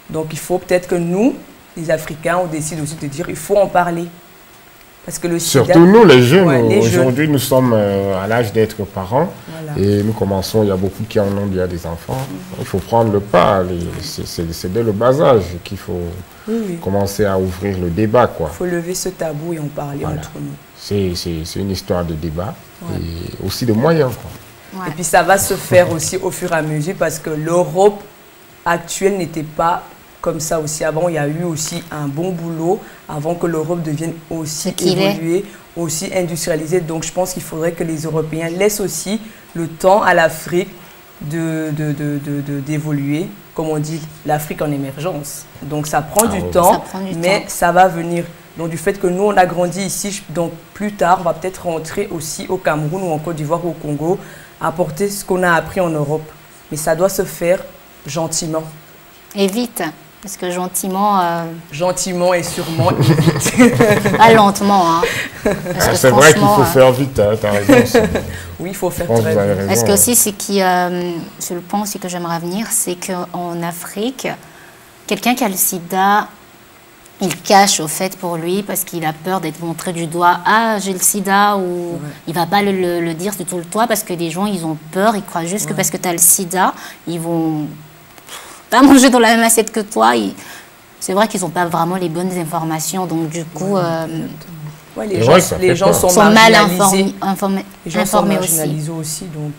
Donc il faut peut-être que nous, les Africains, on décide aussi de dire qu'il faut en parler. Parce que le sida, surtout nous, les jeunes, aujourd'hui, nous sommes à l'âge d'être parents. Voilà. Et nous commençons, il y a beaucoup qui en ont déjà des enfants. Il faut prendre le pas. C'est dès le bas âge qu'il faut commencer à ouvrir le débat, quoi. Il faut lever ce tabou et en parler entre nous. C'est une histoire de débat et aussi de moyens, quoi. Et puis ça va se faire aussi au fur et à mesure parce que l'Europe actuelle n'était pas comme ça aussi. Avant, il y a eu aussi un bon boulot avant que l'Europe devienne aussi évoluée, aussi industrialisée. Donc je pense qu'il faudrait que les Européens laissent aussi le temps à l'Afrique d'évoluer. Comme on dit, l'Afrique en émergence. Donc ça prend du temps, mais ça va venir. Donc du fait que nous, on a grandi ici, donc plus tard, on va peut-être rentrer aussi au Cameroun ou en Côte d'Ivoire ou au Congo, apporter ce qu'on a appris en Europe. Mais ça doit se faire gentiment. Et vite, parce que gentiment... Gentiment et sûrement, et vite. Pas lentement, hein. C'est vrai qu'il faut faire vite, hein, t'as raison. Oui, il faut faire très vite. Parce que aussi, je pense que j'aimerais venir, c'est qu'en Afrique, quelqu'un qui a le sida, il cache au fait pour lui parce qu'il a peur d'être montré du doigt. Ah, j'ai le sida, ou il va pas le dire de tout le toit parce que les gens, ils ont peur, ils croient juste que parce que tu as le sida, ils vont pas manger dans la même assiette que toi. C'est vrai qu'ils n'ont pas vraiment les bonnes informations, donc du coup... les gens sont mal informés. Les gens sont marginalisés aussi, donc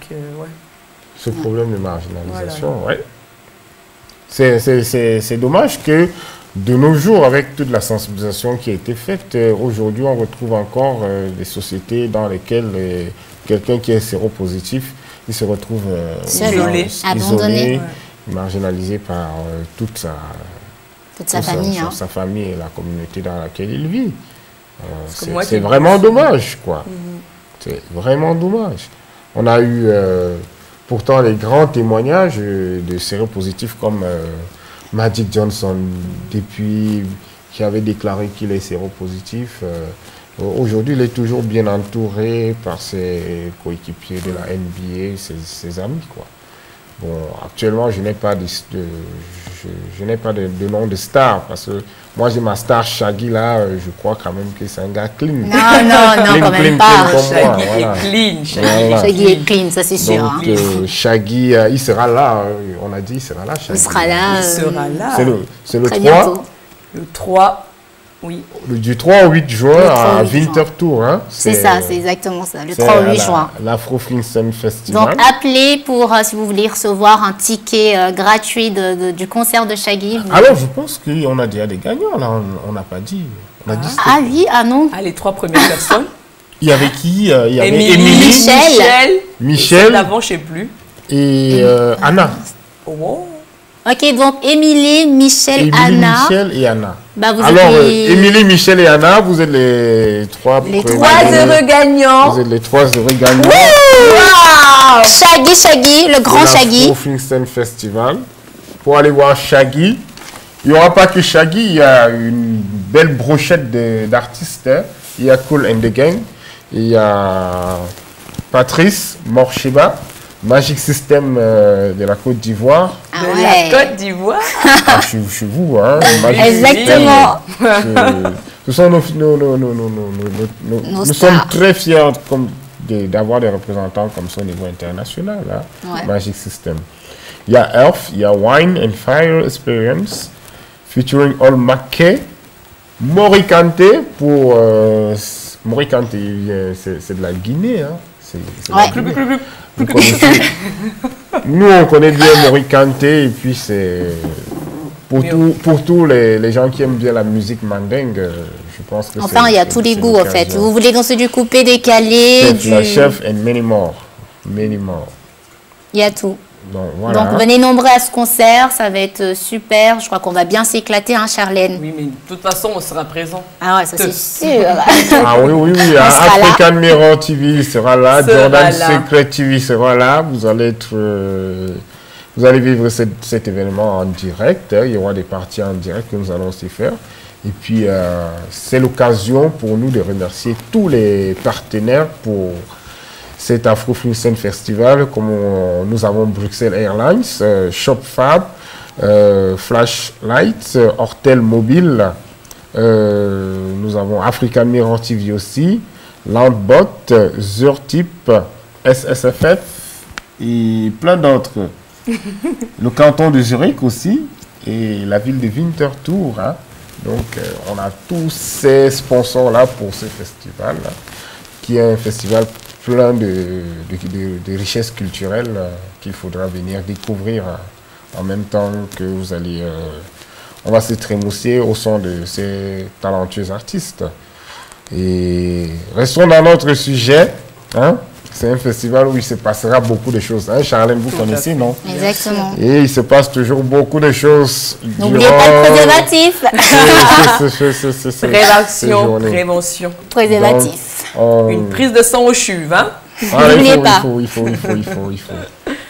Ce problème de marginalisation, c'est dommage que de nos jours, avec toute la sensibilisation qui a été faite, aujourd'hui on retrouve encore des sociétés dans lesquelles quelqu'un qui est séropositif, il se retrouve isolé, marginalisé par toute sa famille, sa famille et la communauté dans laquelle il vit. C'est vraiment dommage, quoi. C'est vraiment dommage. On a eu pourtant les grands témoignages de séropositifs comme Magic Johnson, depuis qui avait déclaré qu'il est séropositif. Aujourd'hui, il est toujours bien entouré par ses coéquipiers de la NBA, ses amis, quoi. Bon, actuellement, je n'ai pas de nom de star, parce que moi, j'ai ma star Shaggy, là, je crois quand même que c'est un gars clean. Non, quand même pas. Shaggy est clean, ça c'est sûr. Donc, Shaggy, il sera là, on a dit, il sera là, Shaggy. Il sera là. C'est le 3. Bientôt. Le 3, oui. Du 3 au 8 juin à Winter Tour. Hein. C'est ça, c'est exactement ça, le 3 au 8 juin. L'Afro Flinson Festival. Donc appelez pour, si vous voulez recevoir un ticket gratuit du concert de Shaggy. Alors je pense qu'on a déjà des gagnants, là, on n'a pas dit. On a dit oui, non. Les 3 premières personnes. Il y avait qui? Il y avait Émilie, Michel. D'avant, je ne sais plus. Et Anna. Oh. Ok, donc Émilie, Michel, Anna. Michel et Anna. Alors, Émilie, Michel et Anna, vous êtes les 3 heureux gagnants. Vous êtes les 3 heureux gagnants. Wow! Shaggy, le grand Shaggy. Au Flinson Festival. Pour aller voir Shaggy. Il n'y aura pas que Shaggy, il y a une belle brochette d'artistes. Hein. Il y a Cool and the Gang. Il y a Patrice Morcheba. Magic System de la Côte d'Ivoire. La Côte d'Ivoire. Chez vous, hein. Exactement. Ce sont nous sommes très fiers d'avoir des représentants comme ça au niveau international. Hein. Magic System. Il y a Earth, il y a Wine and Fire Experience, featuring All Mackay, Morikante pour... Morikante, c'est de la Guinée. Hein. Nous, on connaît bien Morikante, et puis c'est pour tous les gens qui aiment bien la musique mandingue, je pense que enfin, il y a tous les goûts, en fait. Vous voulez danser du coupé, décalé, La chef and many more. Many more. Il y a tout. Donc, voilà. Donc, venez nombreux à ce concert, ça va être super. Je crois qu'on va bien s'éclater, hein, Charlène? Oui, mais de toute façon, on sera présent. Ah ouais, ça c'est sûr. Oui. African Mirror TV sera là. Jordan Secret TV sera là. Vous allez vivre cet événement en direct. Il y aura des parties en direct que nous allons aussi faire. Et puis, c'est l'occasion pour nous de remercier tous les partenaires pour cet Afro Flinson Festival, comme nous avons Bruxelles Airlines, ShopFab, Flashlight, Hortel Mobile, nous avons African Mirror TV aussi, Landbot, Zurtip, SSFF et plein d'autres. Le canton de Zurich aussi et la ville de Winter Tour. Hein. Donc, on a tous ces sponsors-là pour ce festival, là, qui est un festival plein de richesses culturelles qu'il faudra venir découvrir en même temps que vous allez... on va se trémousser au son de ces talentueux artistes. Et restons dans notre sujet. Hein? C'est un festival où il se passera beaucoup de choses. Hein, Charlène, vous connaissez, non? Exactement. Et il se passe toujours beaucoup de choses. N'oubliez pas le préservatif. Prévention. Préservatif. Une prise de sang aux chuves, hein? N'oubliez pas. Il faut.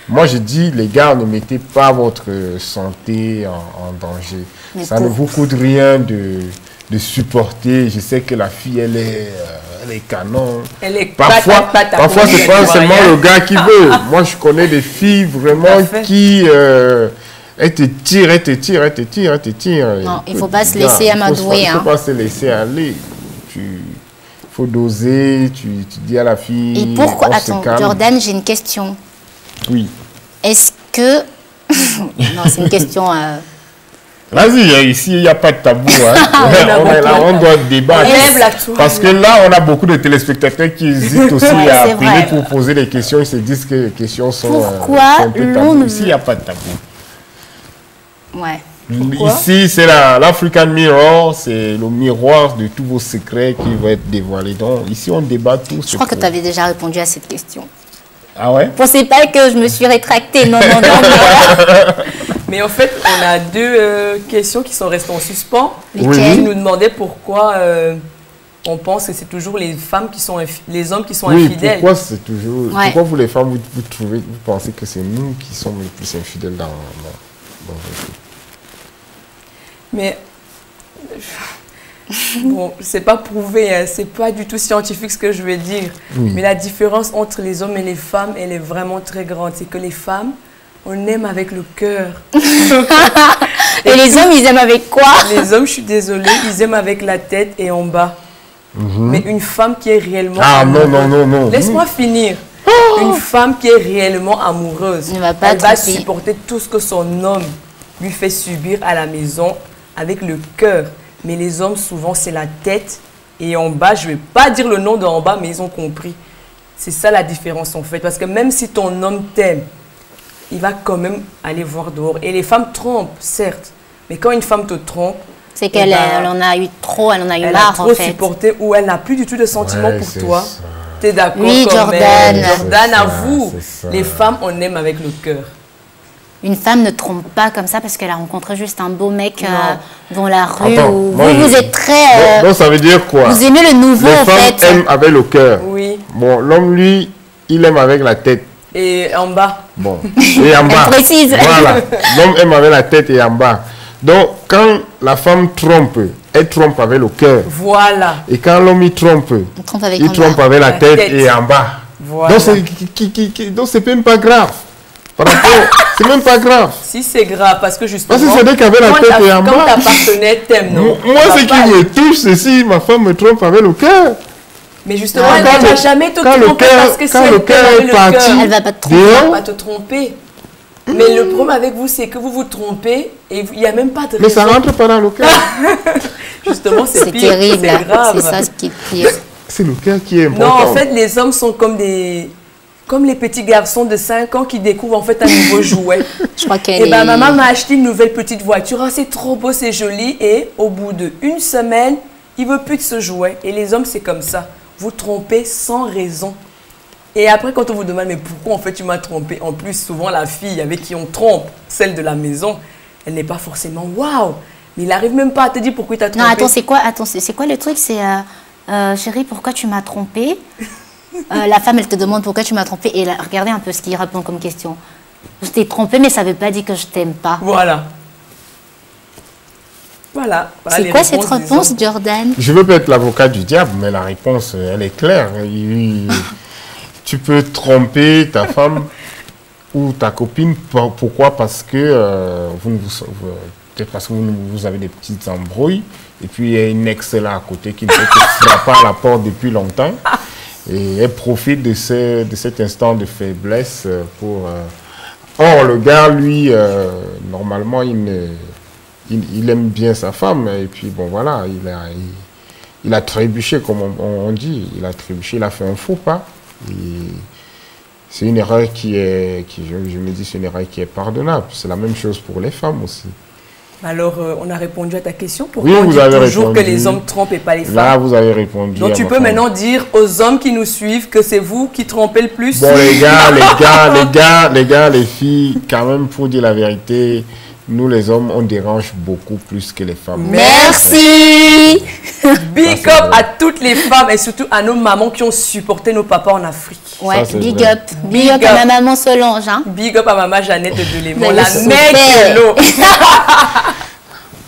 Moi, je dis, les gars, ne mettez pas votre santé en danger. Mais ça ne vous coûte rien de supporter. Je sais que la fille, elle est canon. Parfois, c'est pas seulement le gars qui veut. Moi, je connais des filles vraiment qui... Elle te tire, elle te tire, elle te tire, elle te tire. Non, il ne faut pas se laisser amadouer. Il ne faut pas se laisser aller. Il faut doser, tu dis à la fille... Et pourquoi... Attends, Jordan, j'ai une question. Oui. Est-ce que... non, c'est une question... Vas-y, ici, il n'y a pas de tabou. Hein. on est là, on doit débattre. Parce que là, on a beaucoup de téléspectateurs qui hésitent aussi à appeler pour poser des questions. Ils se disent que les questions sont... Pourquoi un peu tabou. Ici, il n'y a pas de tabou. Ouais. Pourquoi? Ici, c'est l'African Mirror, c'est le miroir de tous vos secrets qui vont être dévoilés. Donc, ici, on débat tous. Je crois que tu avais déjà répondu à cette question. Ah ouais? Pensez pas que je me suis rétractée. Non, non, non. Mais en fait, on a deux questions qui sont restées en suspens. Oui. Tu nous demandais pourquoi on pense que c'est toujours les femmes qui sont les hommes qui sont infidèles. Pourquoi c'est toujours... Pourquoi vous les femmes, vous pensez que c'est nous qui sommes les plus infidèles dans votre vie? Mais bon, c'est pas prouvé, hein, c'est pas du tout scientifique ce que je vais dire. Oui. Mais la différence entre les hommes et les femmes, elle est vraiment très grande. C'est que les femmes, on aime avec le cœur. Et les hommes, ils aiment avec quoi? Les hommes, je suis désolée, ils aiment avec la tête et en bas. Mais une femme qui est réellement amoureuse... non. Laisse-moi finir. Une femme qui est réellement amoureuse, elle va supporter tout ce que son homme lui fait subir à la maison avec le cœur. Mais les hommes, souvent, c'est la tête et en bas. Je ne vais pas dire le nom d'en bas, mais ils ont compris. C'est ça la différence, en fait. Parce que même si ton homme t'aime, il va quand même aller voir dehors. Et les femmes trompent, certes. Mais quand une femme te trompe... C'est qu'elle en a eu trop, elle en a eu marre, en fait. Elle a trop supporté ou elle n'a plus du tout de sentiments pour toi. Tu es d'accord? Oui, Jordan. Jordan, avoue. Les femmes, on aime avec le cœur. Une femme ne trompe pas comme ça parce qu'elle a rencontré juste un beau mec dans la rue. Vous êtes très... donc ça veut dire quoi? Vous aimez le nouveau, en fait. Les femmes aiment avec le cœur. Oui. Bon, l'homme, lui, il aime avec la tête. Et en bas. Bon, et en bas. Elle précise. Voilà, l'homme aime avec la tête et en bas. Donc, quand la femme trompe, elle trompe avec le cœur. Voilà. Et quand l'homme, il trompe avec la tête et en bas. Voilà. Donc, c'est même pas grave. C'est même pas grave. Si c'est grave, parce que justement, parce que c'est dès qu'avec la tête et en bas. Quand ta partenaire t'aime, non? Moi, ce qui me touche, c'est si ma femme me trompe avec le cœur. Mais justement, elle ne va jamais te tromper parce que si elle t'aime avec le cœur, elle va pas te tromper. Elle va pas te tromper. Mais le problème avec vous, c'est que vous vous trompez et il n'y a même pas de raison. Mais ça rentre pas dans le cœur. Justement, c'est pire. Terrible. C'est grave. C'est ça ce qui est pire. C'est le cœur qui est important. Non, en fait, les hommes sont comme les petits garçons de 5 ans qui découvrent en fait un nouveau jouet. Je crois qu'elle Et ben maman m'a acheté une nouvelle petite voiture. Oh, c'est trop beau, c'est joli. Et au bout d'une semaine, il veut plus de ce jouet. Et les hommes, c'est comme ça. Vous trompez sans raison. Et après, quand on vous demande, mais pourquoi en fait tu m'as trompé? En plus, souvent la fille avec qui on trompe, celle de la maison, elle n'est pas forcément waouh. Mais il n'arrive même pas à te dire pourquoi il t'a trompé. Non, attends, c'est quoi le truc? C'est chérie, pourquoi tu m'as trompé? La femme, elle te demande pourquoi tu m'as trompé. Et là, regardez un peu ce qu'il répond comme question. Je t'ai trompé, mais ça ne veut pas dire que je t'aime pas. Voilà. Voilà. C'est quoi cette réponse, Jordan? Je veux pas être l'avocat du diable, mais la réponse, elle est claire. Tu peux tromper ta femme ou ta copine. Pourquoi? Parce que vous avez des petites embrouilles. Et puis, il y a une ex là à côté qui ne peut que frapper à la porte depuis longtemps. Et elle profite de cet instant de faiblesse pour... Or, le gars, lui, normalement, il aime bien sa femme. Et puis, bon, voilà, il a trébuché, comme on dit. Il a trébuché, il a fait un faux pas. C'est une erreur je me dis, c'est une erreur qui est pardonnable. C'est la même chose pour les femmes aussi. Alors, on a répondu à ta question. Pourquoi on dit toujours que les hommes trompent et pas les femmes? Là, vous avez répondu. Donc, tu peux maintenant dire aux hommes qui nous suivent que c'est vous qui trompez le plus. Bon, les filles, quand même, pour dire la vérité, nous, les hommes, on dérange beaucoup plus que les femmes. Merci. Big up à toutes les femmes et surtout à nos mamans qui ont supporté nos papas en Afrique. Ouais, big up. Big up à ma maman Solange. Hein. Big up à maman Jeannette de Delémont, la mec de l'eau.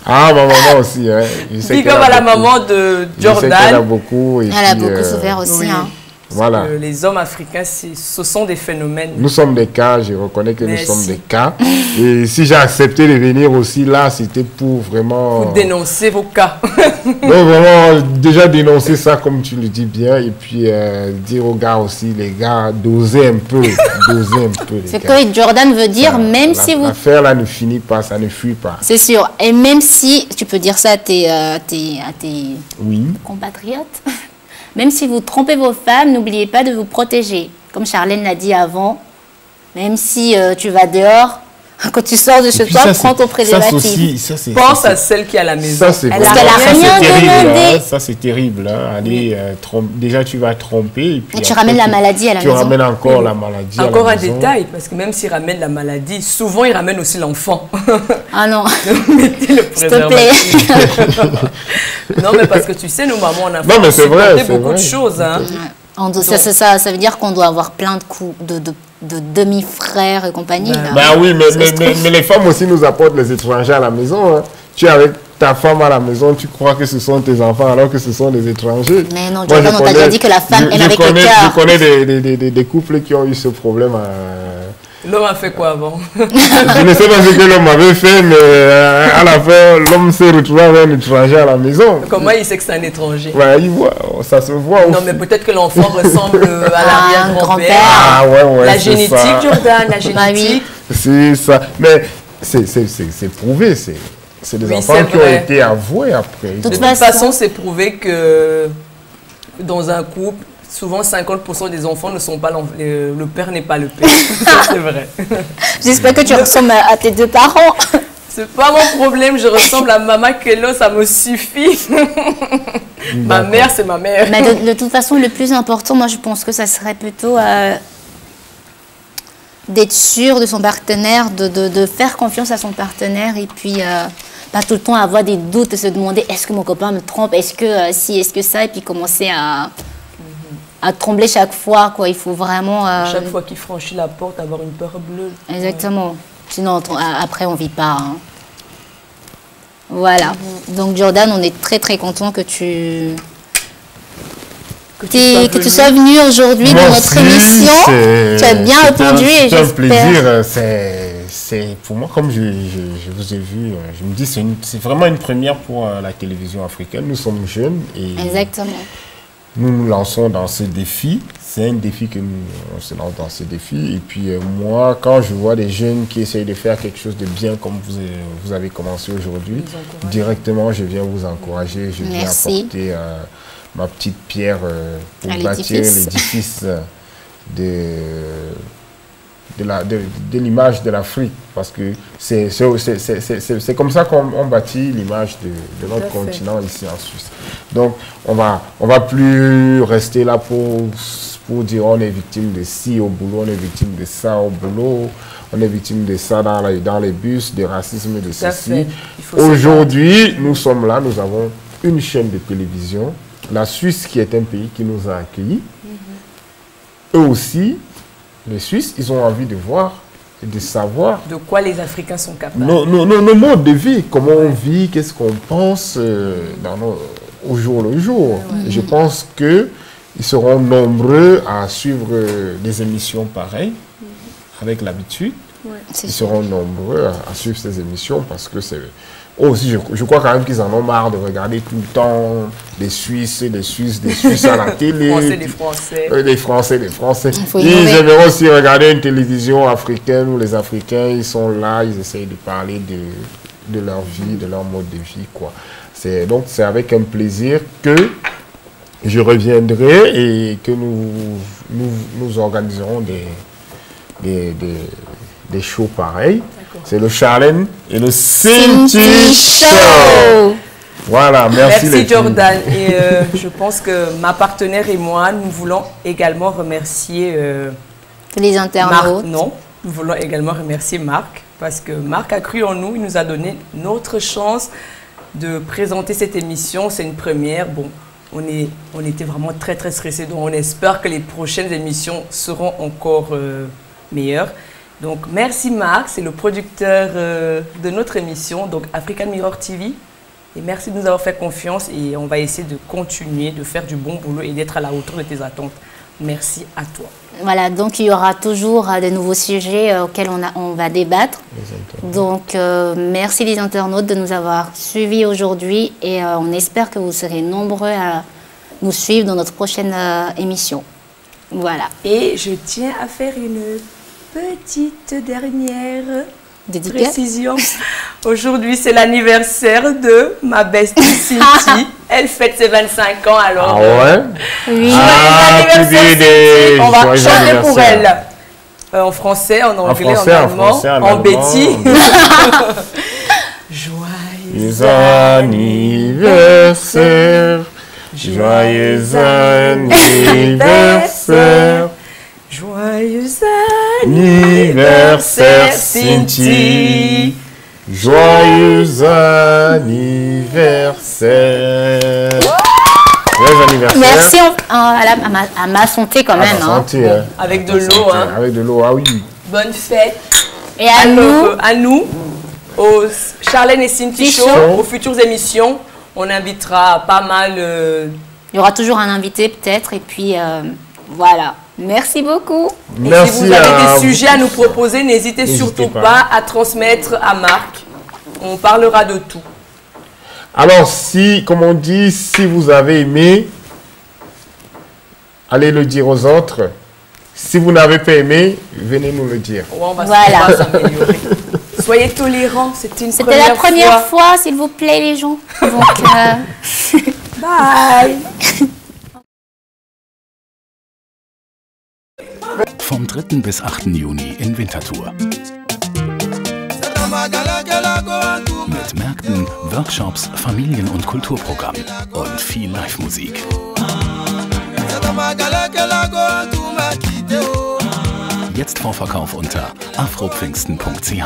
Ah, ma maman aussi. Hein. Big up à la maman de Jordan. Elle a beaucoup. Elle a beaucoup souffert aussi. Oui. Hein. Voilà. Les hommes africains, ce sont des phénomènes. Nous sommes des cas, je reconnais que Merci. nous sommes des cas. Et si j'ai accepté de venir aussi là, c'était pour vraiment... Pour dénoncer vos cas. Donc vraiment, déjà dénoncer ça comme tu le dis bien. Et puis dire aux gars aussi, les gars, dosez un peu. Dosez un peu, les Ce gars. que Jordan veut dire, Ça, même si vous... L'affaire là ne finit pas, ça ne fuit pas. C'est sûr. Et même si, tu peux dire ça à tes Oui. compatriotes, même si vous trompez vos femmes, n'oubliez pas de vous protéger. Comme Charlène l'a dit avant, même si tu vas dehors, quand tu sors de chez Et puis toi, ça, prends ton ça, préservatif. Pense à celle qui est à la maison. Ça, c'est Elle a rien terrible. demandé. Hein. Ça, c'est terrible. Hein. Allez, déjà, tu vas tromper. Et, puis Et tu après, ramènes la maladie à la tu maison. ramènes encore la maladie Encore à un la maison. détail, parce que même s'il ramène la maladie, souvent il ramène aussi l'enfant. Ah non, Mettez le s'il te plaît. préservatif. Non, mais parce que tu sais, nous, maman, on a Non, mais c'est vrai, c'est beaucoup vrai. de choses. Hein. Ça veut dire qu'on doit avoir plein de coups de demi-frères et compagnie. là. Ben oui, mais les femmes aussi nous apportent les étrangers à la maison. Hein. Tu es avec ta femme à la maison, tu crois que ce sont tes enfants alors que ce sont des étrangers. Mais non, Moi, Jordan, je on t'a déjà dit que la femme aime avec le je cœur. connais des couples qui ont eu ce problème. L'homme a fait quoi avant? Je ne sais pas ce que l'homme avait fait, mais à la fin, l'homme s'est retrouvé avec un étranger à la maison. Comment il sait que c'est un étranger? Ouais, il voit, ça se voit Non, aussi. mais peut-être que l'enfant ressemble à l'arrière-grand-père. Ah ouais, La c'est génétique, ça. Jordan, la Bah oui. génétique. C'est ça. Mais c'est prouvé, c'est des Oui, enfants c'est qui ont vrai. été avoués après. De De toute toute façon, c'est prouvé que dans un couple, souvent 50% des enfants ne sont pas le père n'est pas le père. Ça, c'est vrai. J'espère que tu ressembles à tes deux parents. C'est pas mon problème, je ressemble à Maman Kello, ça me suffit. Ma mère, c'est ma mère. Mais de toute façon, le plus important, moi, je pense que ça serait plutôt d'être sûr de son partenaire, de faire confiance à son partenaire et puis pas tout le temps avoir des doutes et se demander est-ce que mon copain me trompe, est-ce que si, est-ce que ça, et puis commencer à trembler chaque fois, quoi. Il faut vraiment... Chaque fois qu'il franchit la porte, avoir une peur bleue. Exactement. Sinon, après, on ne vit pas. Hein. Voilà. Donc, Jordan, on est très, très content que tu sois venu aujourd'hui dans notre émission. Tu as bien répondu et c'est un j'espère... plaisir. C'est pour moi, comme je vous ai vu, je me dis c'est vraiment une première pour la télévision africaine. Nous sommes jeunes et Exactement. nous nous lançons dans ce défi. C'est un défi que on se lance dans ce défi. Et puis moi, quand je vois des jeunes qui essayent de faire quelque chose de bien comme vous avez commencé aujourd'hui, directement, je viens vous encourager. Je viens apporter ma petite pierre pour bâtir l'édifice de l'image de l'Afrique. Parce que c'est comme ça qu'on bâtit l'image de notre continent ici en Suisse. Donc, on va plus rester là pour dire on est victime de ci au boulot, on est victime de ça au boulot, on est victime de ça dans les bus, de racisme, de ceci. Aujourd'hui, nous sommes là, nous avons une chaîne de télévision, la Suisse qui est un pays qui nous a accueillis. Eux aussi, les Suisses, ils ont envie de voir et de savoir de quoi les Africains sont capables. Nos modes de vie, comment on vit, qu'est-ce qu'on pense au jour le jour. Et je pense qu'ils seront nombreux à suivre des émissions pareilles, avec l'habitude. Ils seront nombreux à suivre ces émissions parce que c'est... aussi, je crois quand même qu'ils en ont marre de regarder tout le temps des Suisses à la télé. Les Français. Ils aimeraient aussi regarder une télévision africaine où les Africains, ils sont là, ils essayent de parler de leur vie, de leur mode de vie, quoi. Donc, c'est avec un plaisir que je reviendrai et que nous organiserons des shows pareils. C'est le Charlène et le Cinti Show. Voilà, merci Jordan. Et je pense que ma partenaire et moi, nous voulons également remercier les internautes. Nous voulons également remercier Marc parce que Marc a cru en nous, il nous a donné notre chance de présenter cette émission. C'est une première. Bon, on était vraiment très très stressés, donc on espère que les prochaines émissions seront encore meilleures. Donc, merci Marc, c'est le producteur de notre émission, donc African Mirror TV. Et merci de nous avoir fait confiance et on va essayer de continuer de faire du bon boulot et d'être à la hauteur de tes attentes. Merci à toi. Voilà, donc il y aura toujours de nouveaux sujets auxquels on va débattre. Donc merci les internautes de nous avoir suivis aujourd'hui et on espère que vous serez nombreux à nous suivre dans notre prochaine émission. Voilà. Et je tiens à faire une petite dernière précision. Aujourd'hui, c'est l'anniversaire de ma bestie Cinti. Elle fête ses 25 ans, alors. Ah ouais? Oui. Anniversaire, on va chanter pour elle. En français, en anglais, en allemand, en Betty. Joyeux anniversaire, joyeux anniversaire, joyeux anniversaire Cinti, joyeux anniversaire. Joyeux anniversaire. Merci à ma santé quand même. Santé, hein. Avec de l'eau. Hein. Avec de l'eau, ah oui. Bonne fête. Et à nous, aux Charlène et Cinti Show, aux futures émissions, on invitera pas mal. Il y aura toujours un invité peut-être et puis voilà. Merci beaucoup. Et si vous avez des sujets à nous proposer, n'hésitez surtout pas à transmettre à Marc. On parlera de tout. Alors, comme on dit, si vous avez aimé, allez le dire aux autres. Si vous n'avez pas aimé, venez nous le dire. Ouais, on va s'améliorer. Soyez tolérants, c'était la première fois, s'il vous plaît, les gens. Donc, bye. Vom 3. bis 8. Juni in Winterthur. Mit Märkten, Workshops, Familien- und Kulturprogramm und viel Live-Musik. Jetzt Vorverkauf unter afropfingsten.ch.